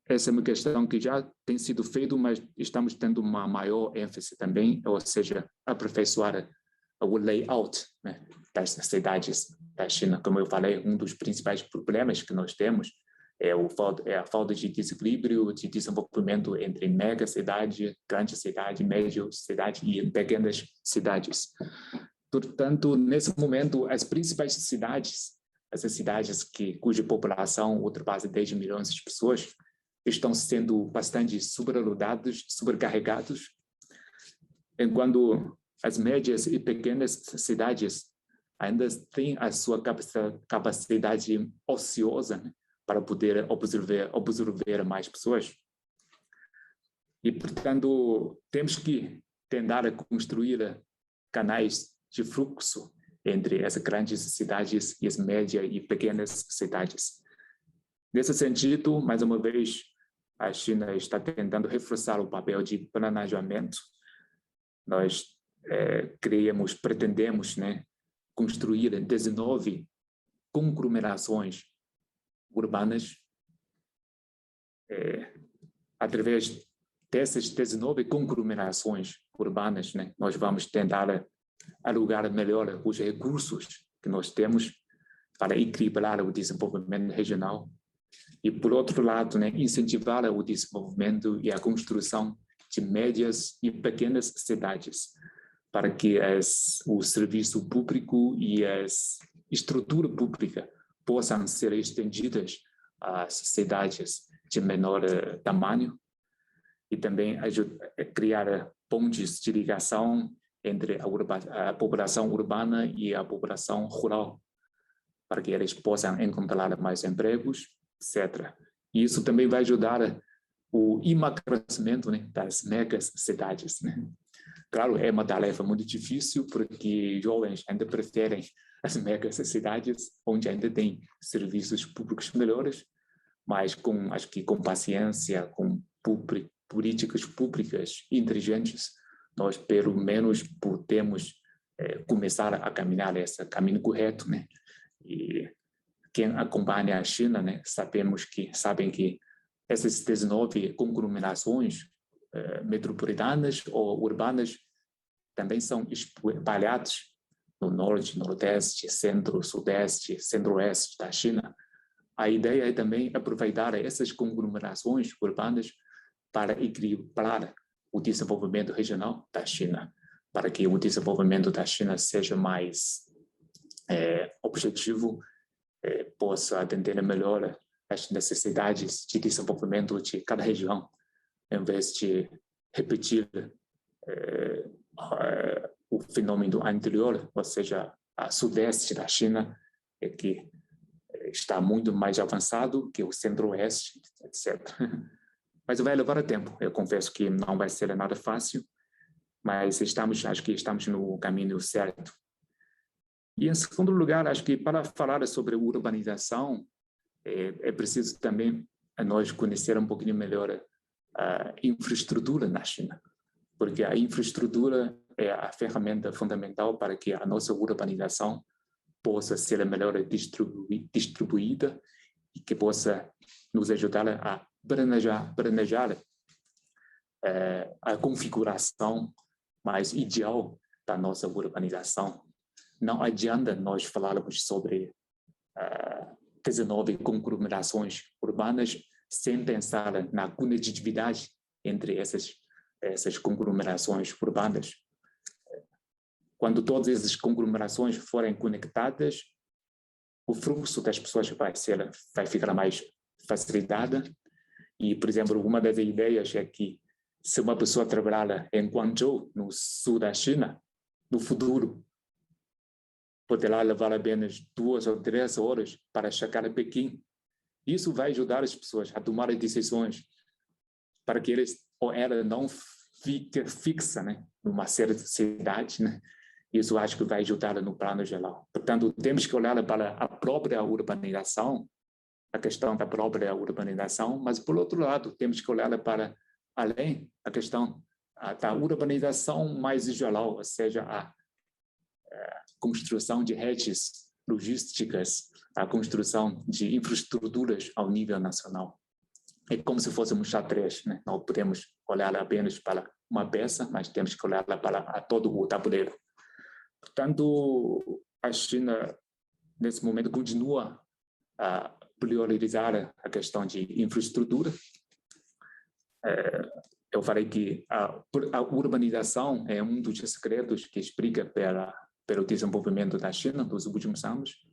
Speaker 4: essa é uma questão que já tem sido feita, mas estamos tendo uma maior ênfase também, ou seja, aperfeiçoar o layout, né, das cidades da China. Como eu falei, um dos principais problemas que nós temos é a falta de desequilíbrio, de desenvolvimento entre mega cidade, grande cidade, média cidade e pequenas cidades. Portanto, nesse momento, as principais cidades, essas cidades cuja população ultrapassa 10 milhões de pessoas, estão sendo bastante superlotados, sobrecarregados, enquanto as médias e pequenas cidades ainda têm a sua capacidade ociosa, né, para poder absorver mais pessoas. E, portanto, temos que tentar construir canais de fluxo entre as grandes cidades e as médias e pequenas cidades. Nesse sentido, mais uma vez, a China está tentando reforçar o papel de planejamento. Nós pretendemos, né, construir 19 conglomerações urbanas. Através dessas 19 conglomerações urbanas, né, nós vamos tentar alugar melhor os recursos que nós temos para equilibrar o desenvolvimento regional e, por outro lado, né, incentivar o desenvolvimento e a construção de médias e pequenas cidades para que o serviço público e a estrutura pública possam ser estendidas às cidades de menor tamanho e também criar pontes de ligação entre a população urbana e a população rural, para que eles possam encontrar mais empregos, etc. E isso também vai ajudar o emagrecimento, né, das megas cidades, né? Claro, é uma tarefa muito difícil, porque jovens ainda preferem as megas cidades, onde ainda tem serviços públicos melhores, mas acho que com paciência, com políticas públicas inteligentes, nós pelo menos podemos começar a caminhar esse caminho correto, né? E quem acompanha a China, né, sabem que essas 19 conglomerações metropolitanas ou urbanas também são espalhadas no norte, nordeste, centro, sudeste, centro-oeste da China. A ideia é também aproveitar essas conglomerações urbanas para equilibrar o desenvolvimento regional da China, para que o desenvolvimento da China seja mais objetivo, possa atender melhor as necessidades de desenvolvimento de cada região, em vez de repetir o fenômeno anterior, ou seja, a sudeste da China, que está muito mais avançado que o centro-oeste, etc. Mas vai levar tempo. Eu confesso que não vai ser nada fácil, mas acho que estamos no caminho certo. E, em segundo lugar, acho que para falar sobre urbanização, é preciso também nós conhecer um pouquinho melhor a infraestrutura na China, porque a infraestrutura é a ferramenta fundamental para que a nossa urbanização possa ser melhor distribuída e que possa nos ajudar a planejar a configuração mais ideal da nossa urbanização. Não adianta nós falarmos sobre 19 conglomerações urbanas sem pensar na conectividade entre essas conglomerações urbanas. Quando todas essas conglomerações forem conectadas, o fluxo das pessoas vai ficar mais facilitado. E, por exemplo, uma das ideias é que se uma pessoa trabalhar em Guangzhou, no sul da China, no futuro, poderá levar apenas 2 ou 3 horas para chegar a Pequim. Isso vai ajudar as pessoas a tomar decisões para que ela não fique fixa, né, numa certa cidade, né? Isso acho que vai ajudar no plano geral. Portanto, temos que olhar para a própria urbanização, a questão da própria urbanização, mas, por outro lado, temos que olhar para além a questão da urbanização mais geral, ou seja, a construção de redes logísticas, a construção de infraestruturas ao nível nacional. É como se fosse um xadrez, né? Não podemos olhar apenas para uma peça, mas temos que olhar para todo o tabuleiro. Portanto, a China, nesse momento, continua a priorizar a questão de infraestrutura. Eu falei que a urbanização é um dos segredos que explica pelo desenvolvimento da China nos últimos anos.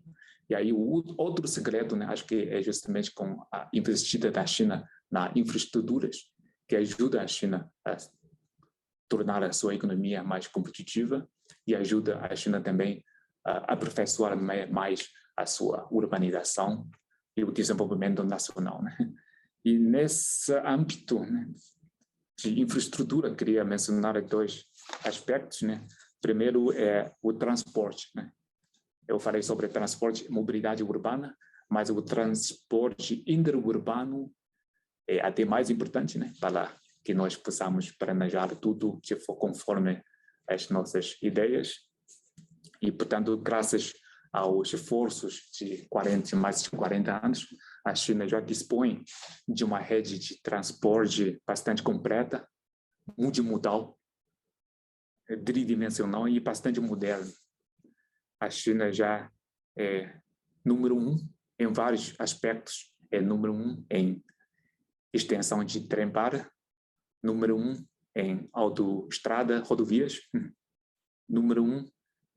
Speaker 4: E aí o outro segredo, né, acho que é justamente com a investida da China nas infraestruturas, que ajuda a China a tornar a sua economia mais competitiva e ajuda a China também a aperfeiçoar mais a sua urbanização e o desenvolvimento nacional, né? E nesse âmbito, né, de infraestrutura, queria mencionar 2 aspectos, né? Primeiro é o transporte, né? Eu falei sobre transporte e mobilidade urbana, mas o transporte interurbano é até mais importante, né, para que nós possamos planejar tudo que for conforme as nossas ideias. E, portanto, graças aos esforços de mais de 40 anos, a China já dispõe de uma rede de transporte bastante completa, multimodal, tridimensional e bastante moderna. A China já é número 1 em vários aspectos, é número 1 em extensão de trem-bala, número 1 em autoestrada, rodovias, número 1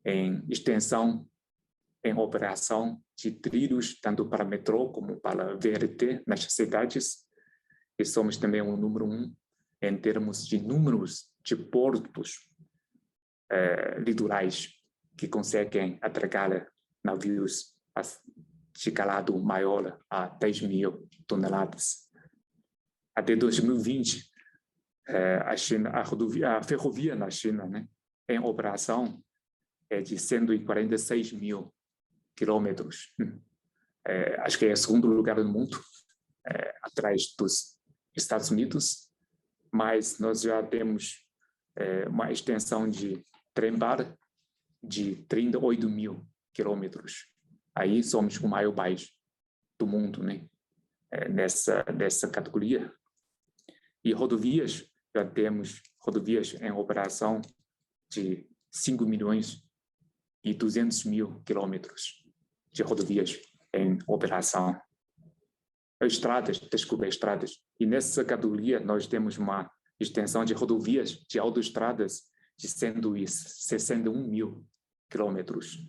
Speaker 4: em extensão, em operação de trilhos, tanto para metrô como para VRT nas cidades, e somos também o número 1 em termos de números de portos litorais que conseguem atracar navios de calado maior a 10 mil toneladas. Até 2020, a ferrovia na China, né, em operação é de 146 mil quilômetros. Acho que é o segundo lugar do mundo, atrás dos Estados Unidos, mas nós já temos uma extensão de trem-bala de 38 mil quilômetros. Aí somos o maior país do mundo, né? Nessa categoria. E rodovias, já temos rodovias em operação de 5 milhões e 200 mil quilômetros de rodovias em operação. Estradas. E nessa categoria nós temos uma extensão de rodovias, de autoestradas de 161 mil quilômetros.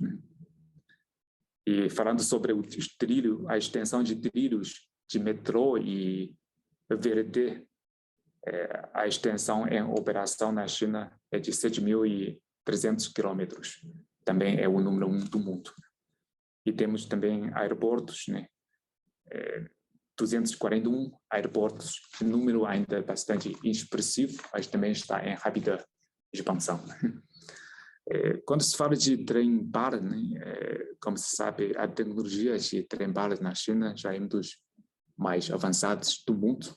Speaker 4: E falando sobre o trilho, a extensão de trilhos de metrô e VRT, a extensão em operação na China é de 7.300 quilômetros. Também é o número 1 do mundo. E temos também aeroportos, né? 241 aeroportos, número ainda bastante inexpressivo, mas também está em rápida expansão. Quando se fala de trem-bala, né, como se sabe, a tecnologia de trem-bala na China já é um dos mais avançados do mundo.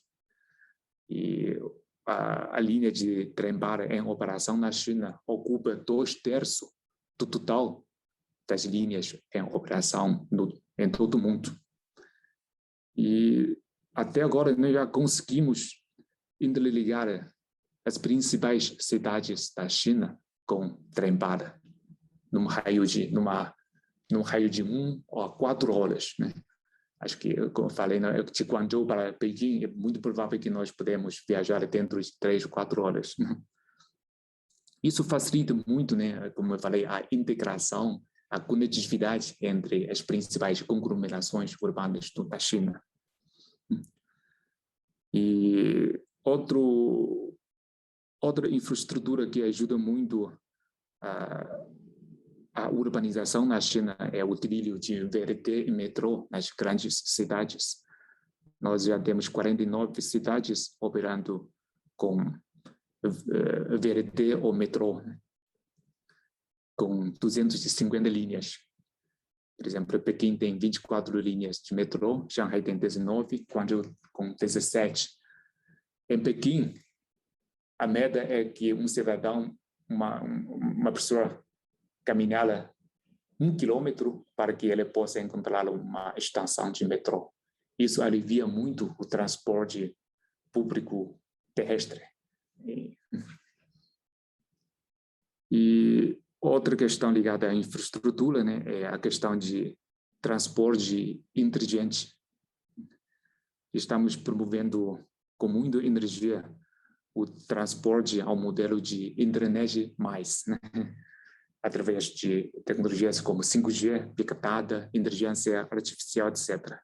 Speaker 4: E a linha de trem-bala em operação na China ocupa 2/3 do total das linhas em operação em todo o mundo. E até agora nós já conseguimos interligar as principais cidades da China com trem-bala num raio de 1 a 4 horas, né? Acho que, como eu falei, de Guangzhou para Pequim, é muito provável que nós podemos viajar dentro de 3 ou 4 horas. Né? Isso facilita muito, né? Como eu falei, a integração, a conectividade entre as principais conglomerações urbanas da China. E outra infraestrutura que ajuda muito a urbanização na China é o trilho de VRT e metrô nas grandes cidades. Nós já temos 49 cidades operando com VRT ou metrô, né? Com 250 linhas. Por exemplo, Pequim tem 24 linhas de metrô, Shanghai tem 19, Guangzhou com 17. Em Pequim, a meta é que um cidadão, uma pessoa, caminhar 1 quilômetro para que ele possa encontrar uma estação de metrô. Isso alivia muito o transporte público terrestre. E outra questão ligada à infraestrutura, né, é a questão de transporte inteligente. Estamos promovendo com muita energia o transporte ao modelo de internet mais, né? Através de tecnologias como 5G, Big Data, inteligência artificial, etc.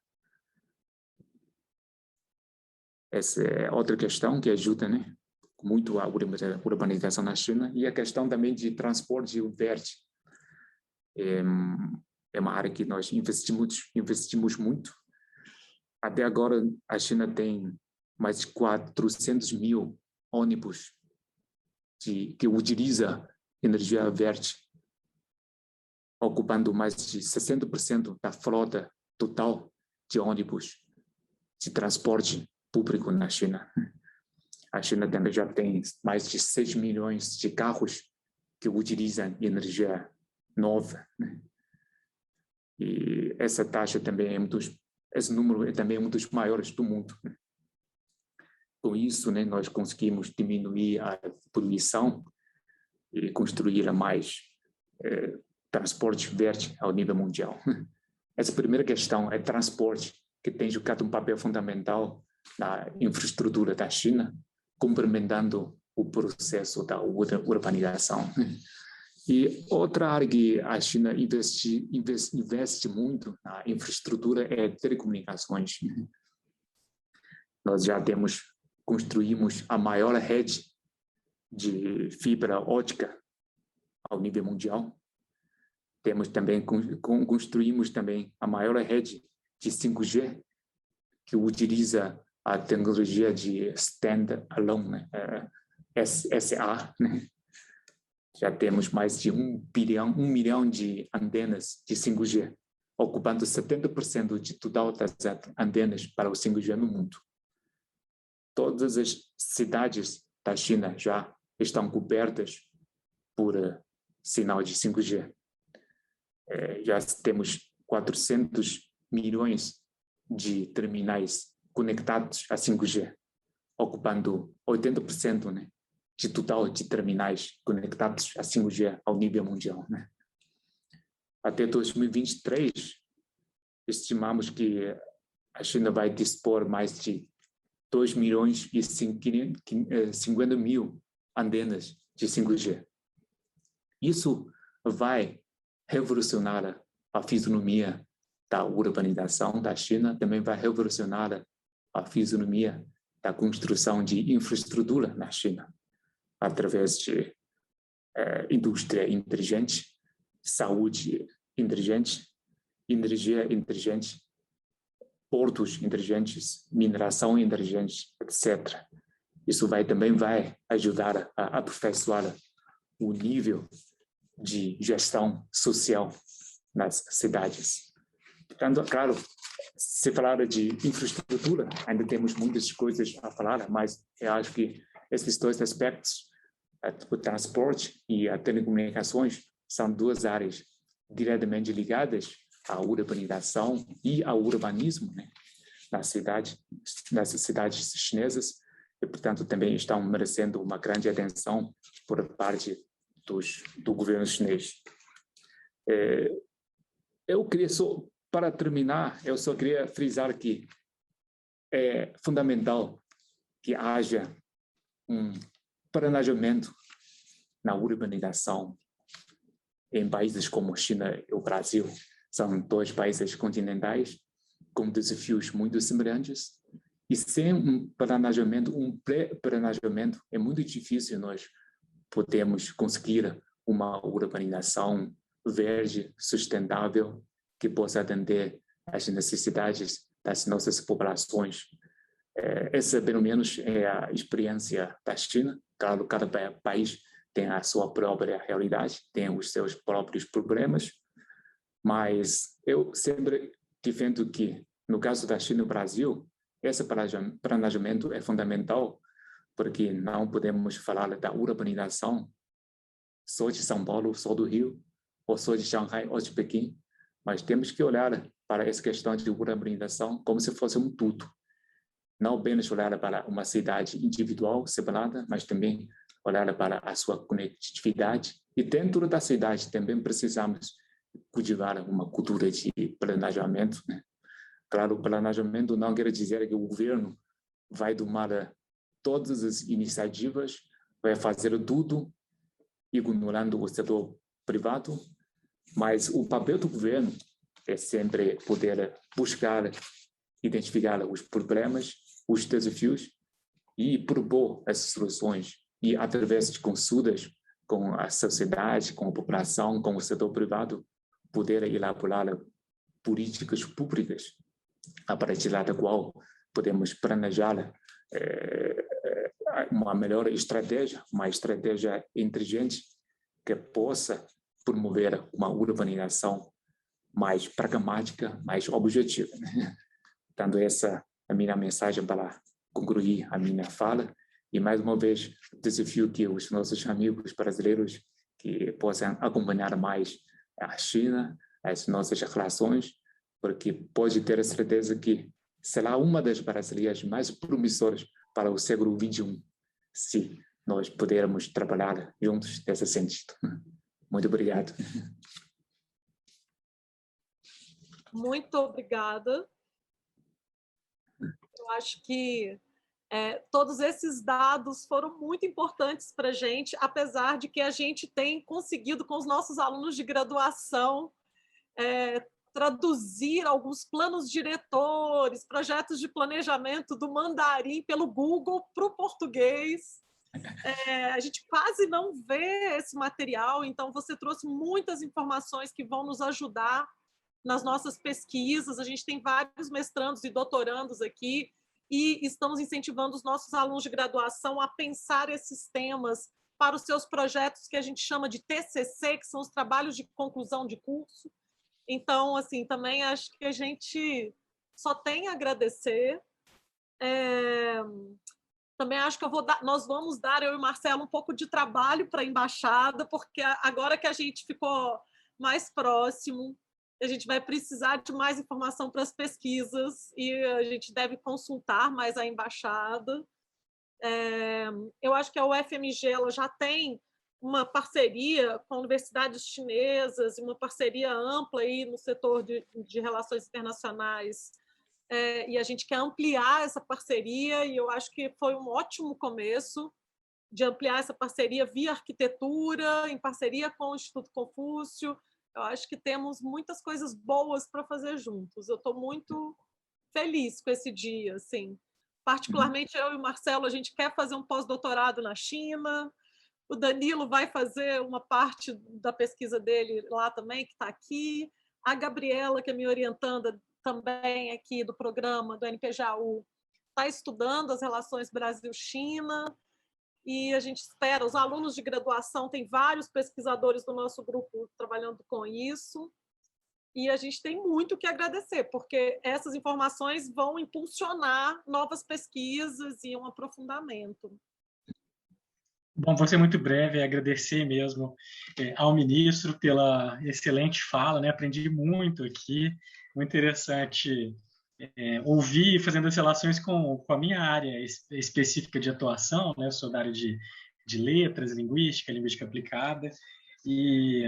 Speaker 4: Essa é outra questão que ajuda, né, muito a urbanização na China. E a questão também de transporte verde. É uma área que nós investimos muito. Até agora, a China tem mais de 400 mil ônibus que utiliza energia verde, ocupando mais de 60% da frota total de ônibus de transporte público na China. A China também já tem mais de 6 milhões de carros que utilizam energia nova, né? E essa taxa também esse número também é um dos maiores do mundo, né? Com isso, né, nós conseguimos diminuir a poluição e construir mais transporte verde ao nível mundial. Essa primeira questão é transporte, que tem jogado um papel fundamental na infraestrutura da China, complementando o processo da urbanização. E outra área que a China investe muito na infraestrutura é telecomunicações. Nós já construímos a maior rede de fibra ótica ao nível mundial. Construímos também a maior rede de 5G, que utiliza a tecnologia de Stand-Alone, né? SA, né? Já temos mais de 1 milhão de antenas de 5G, ocupando 70% de total das antenas para o 5G no mundo. Todas as cidades da China já estão cobertas por sinal de 5G. Já temos 400 milhões de terminais conectados a 5G, ocupando 80%, né, de total de terminais conectados a 5G ao nível mundial, né? Até 2023, estimamos que a China vai dispor mais de 2 milhões e 50 mil antenas de 5G. Isso vai revolucionar a fisionomia da urbanização da China, também vai revolucionar a fisionomia da construção de infraestrutura na China, através de indústria inteligente, saúde inteligente, energia inteligente, portos inteligentes, mineração inteligente, etc. Isso também vai ajudar a aperfeiçoar o nível de gestão social nas cidades. Portanto, claro, se falar de infraestrutura, ainda temos muitas coisas a falar, mas eu acho que esses dois aspectos, o transporte e as telecomunicações, são duas áreas diretamente ligadas à urbanização e ao urbanismo, né, nas cidades chinesas, e, portanto, também estão merecendo uma grande atenção por parte do governo chinês. Para terminar, eu só queria frisar que é fundamental que haja um planejamento na urbanização em países como a China e o Brasil. São dois países continentais com desafios muito semelhantes, e sem um pré-planejamento é muito difícil nós podemos conseguir uma urbanização verde, sustentável, que possa atender às necessidades das nossas populações. Essa, pelo menos, é a experiência da China. Claro, cada país tem a sua própria realidade, tem os seus próprios problemas, mas eu sempre defendo que, no caso da China e do Brasil, esse planejamento é fundamental, porque não podemos falar da urbanização só de São Paulo, só do Rio, ou só de Xangai, ou de Pequim, mas temos que olhar para essa questão de urbanização como se fosse um tudo. Não apenas olhar para uma cidade individual, separada, mas também olhar para a sua conectividade. E dentro da cidade também precisamos cultivar uma cultura de planejamento, né? Claro, o planejamento não quer dizer que o governo vai tomar todas as iniciativas, vai fazer tudo, ignorando o setor privado, mas o papel do governo é sempre poder buscar, identificar os problemas, os desafios e propor as soluções. E, através de consultas com a sociedade, com a população, com o setor privado, poder elaborar políticas públicas a partir da qual podemos planejar uma melhor estratégia, uma estratégia inteligente que possa promover uma urbanização mais pragmática, mais objetiva, né? Portanto, essa é a minha mensagem para concluir a minha fala e, mais uma vez, desafio que os nossos amigos brasileiros que possam acompanhar mais a China, as nossas relações, porque pode ter a certeza que será uma das parcerias mais promissoras para o século XXI, se nós pudermos trabalhar juntos nesse sentido. Muito obrigado.
Speaker 1: Muito obrigada. Eu acho que todos esses dados foram muito importantes para a gente, apesar de que a gente tem conseguido, com os nossos alunos de graduação, traduzir alguns planos diretores, projetos de planejamento do mandarim pelo Google para o português. A gente quase não vê esse material, então você trouxe muitas informações que vão nos ajudar nas nossas pesquisas. A gente tem vários mestrandos e doutorandos aqui, e estamos incentivando os nossos alunos de graduação a pensar esses temas para os seus projetos que a gente chama de TCC, que são os trabalhos de conclusão de curso. Então, assim, também acho que a gente só tem a agradecer. Também acho que nós vamos dar, eu e o Marcelo, um pouco de trabalho para a embaixada, porque agora que a gente ficou mais próximo, a gente vai precisar de mais informação para as pesquisas e a gente deve consultar mais a embaixada. Eu acho que a UFMG ela já tem uma parceria com universidades chinesas e uma parceria ampla aí no setor de relações internacionais, e a gente quer ampliar essa parceria, e eu acho que foi um ótimo começo de ampliar essa parceria via arquitetura, em parceria com o Instituto Confúcio. Eu acho que temos muitas coisas boas para fazer juntos. Eu estou muito feliz com esse dia, assim. Particularmente eu e o Marcelo, a gente quer fazer um pós-doutorado na China. O Danilo vai fazer uma parte da pesquisa dele lá também, que está aqui. A Gabriela, que é minha orientanda também aqui do programa do NPJU, está estudando as relações Brasil-China. E a gente espera, os alunos de graduação, tem vários pesquisadores do nosso grupo trabalhando com isso, e a gente tem muito que agradecer, porque essas informações vão impulsionar novas pesquisas e um aprofundamento.
Speaker 3: Bom, vou ser muito breve, agradecer mesmo ao ministro pela excelente fala, né? Aprendi muito aqui, muito interessante ouvir, fazendo as relações com a minha área específica de atuação, né? Eu sou da área de letras, linguística aplicada, e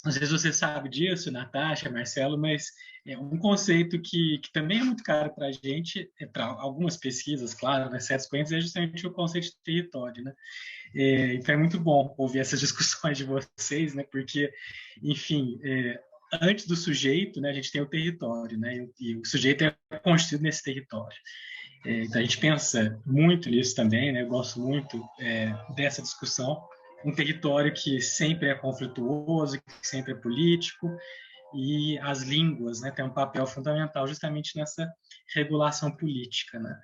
Speaker 3: às vezes você sabe disso, Natasha, Marcelo, mas é um conceito que também é muito caro para a gente, para algumas pesquisas, claro, né, certos clientes, é justamente o conceito de território, né? Então é muito bom ouvir essas discussões de vocês, né? Porque, enfim, antes do sujeito, né, a gente tem o território, né? E o sujeito é constituído nesse território. Então a gente pensa muito nisso também, né? Eu gosto muito dessa discussão. Um território que sempre é conflituoso, que sempre é político, e as línguas, né, têm um papel fundamental justamente nessa regulação política, né?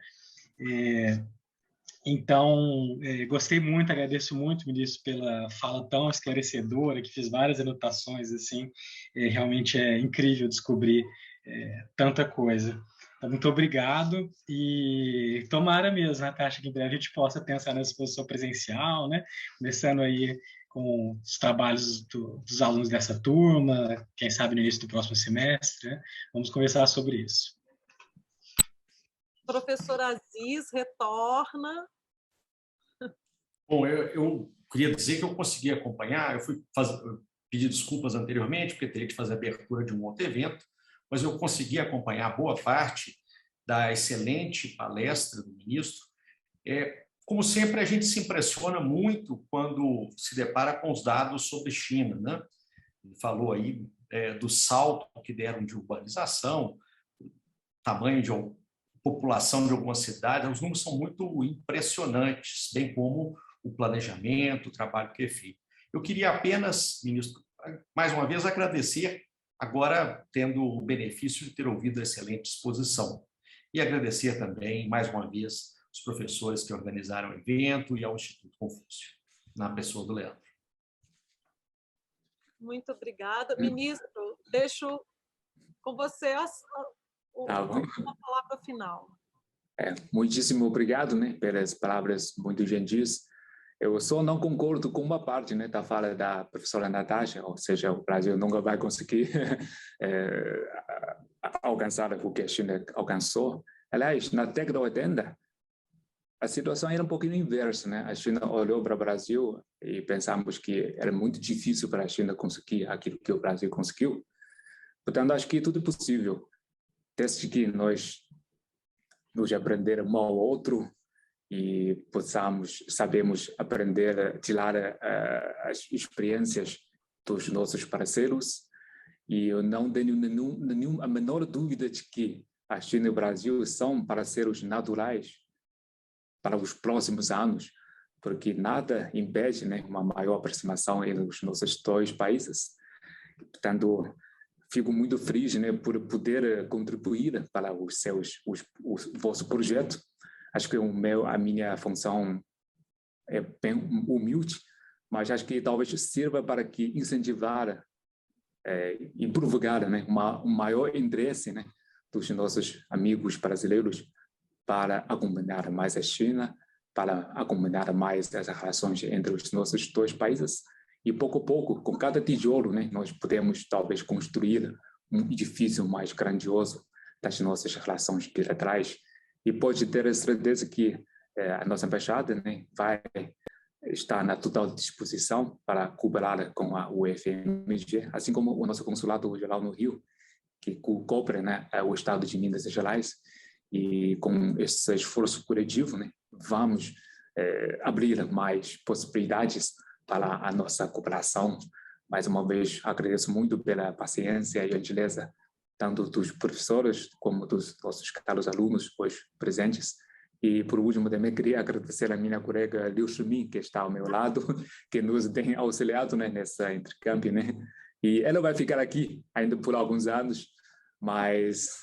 Speaker 3: Então, gostei muito, agradeço muito, ministro, pela fala tão esclarecedora, que fiz várias anotações, assim, realmente é incrível descobrir tanta coisa. Então, muito obrigado, e tomara mesmo, Natasha, que em breve a gente possa pensar na exposição presencial, né? Começando aí com os trabalhos dos alunos dessa turma, quem sabe no início do próximo semestre, né? Vamos conversar sobre isso.
Speaker 1: Professor Aziz retorna.
Speaker 2: Bom, eu queria dizer que eu consegui acompanhar, eu pedi desculpas anteriormente, porque teria que fazer a abertura de um outro evento, mas eu consegui acompanhar boa parte da excelente palestra do ministro. Como sempre, a gente se impressiona muito quando se depara com os dados sobre China, né? Ele falou aí do salto que deram de urbanização, tamanho de população de algumas cidades, os números são muito impressionantes, bem como o planejamento, o trabalho que é feito. Eu queria apenas, ministro, mais uma vez agradecer, agora tendo o benefício de ter ouvido a excelente exposição, e agradecer também, mais uma vez, os professores que organizaram o evento e ao Instituto Confúcio, na pessoa do Leandro.
Speaker 1: Muito obrigada. Ministro, deixo com você a palavra final.
Speaker 4: Muitíssimo obrigado, né, pelas palavras muito gentis. Eu só não concordo com uma parte, né, da fala da professora Natasha, ou seja, o Brasil nunca vai conseguir alcançar o que a China alcançou. Aliás, na década de 80, a situação era um pouquinho inversa, né? A China olhou para o Brasil e pensamos que era muito difícil para a China conseguir aquilo que o Brasil conseguiu. Portanto, acho que tudo é possível, desde que nós nos aprender um ao outro e sabemos aprender, tirar as experiências dos nossos parceiros. E eu não tenho a menor dúvida de que a China e o Brasil são parceiros naturais para os próximos anos, porque nada impede, né, uma maior aproximação entre os nossos dois países. Portanto, fico muito feliz, né, por poder contribuir para o vosso projeto. Acho que a minha função é bem humilde, mas acho que talvez sirva para que incentivar e provocar, né, um maior interesse, né, dos nossos amigos brasileiros para acompanhar mais a China, para acompanhar mais as relações entre os nossos dois países. E pouco a pouco, com cada tijolo, né, nós podemos talvez construir um edifício mais grandioso das nossas relações bilaterais. E pode ter a certeza que a nossa embaixada, né, vai estar na total disposição para cooperar com a UFMG, assim como o nosso consulado geral no Rio, que cobre, né, o estado de Minas Gerais. E com esse esforço coletivo, né, vamos abrir mais possibilidades para a nossa cooperação. Mais uma vez, agradeço muito pela paciência e gentileza, tanto dos professores como dos nossos caros alunos hoje presentes. E, por último, também queria agradecer a minha colega Liu Shumin, que está ao meu lado, que nos tem auxiliado, né, nessa intercâmbio, né? E ela vai ficar aqui ainda por alguns anos, mas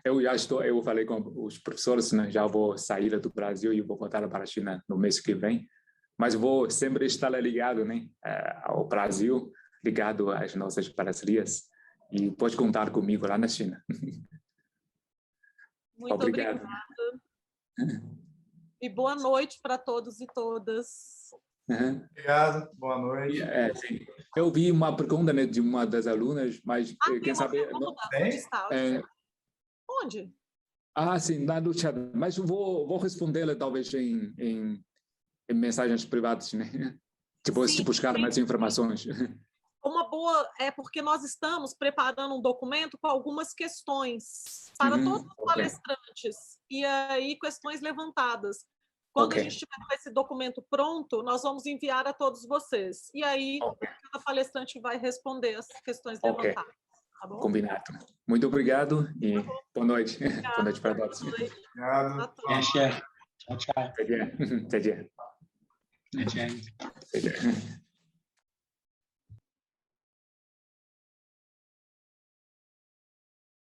Speaker 4: eu falei com os professores, né, já vou sair do Brasil e vou voltar para a China no mês que vem, mas vou sempre estar ligado, né, ao Brasil, ligado às nossas parcerias, e pode contar comigo lá na China.
Speaker 1: Muito obrigada. E boa noite para todos e todas.
Speaker 5: Obrigado, boa noite.
Speaker 4: Sim. Eu vi uma pergunta, né, de uma das alunas, mas quem sabe...
Speaker 1: Onde está? Onde?
Speaker 4: Sim, lá no chat. Mas eu vou respondê-la talvez em mensagens privadas, né? Depois de buscar mais informações.
Speaker 1: Uma boa é porque nós estamos preparando um documento com algumas questões para todos os palestrantes, e aí questões levantadas. Quando a gente estiver com esse documento pronto, nós vamos enviar a todos vocês. E aí, cada palestrante vai responder as questões levantadas. Tá bom?
Speaker 4: Combinado. Muito obrigado e boa noite. Boa noite para todos.
Speaker 5: Obrigado.
Speaker 3: Tchau, tchau.
Speaker 4: Até dia.
Speaker 3: Até dia.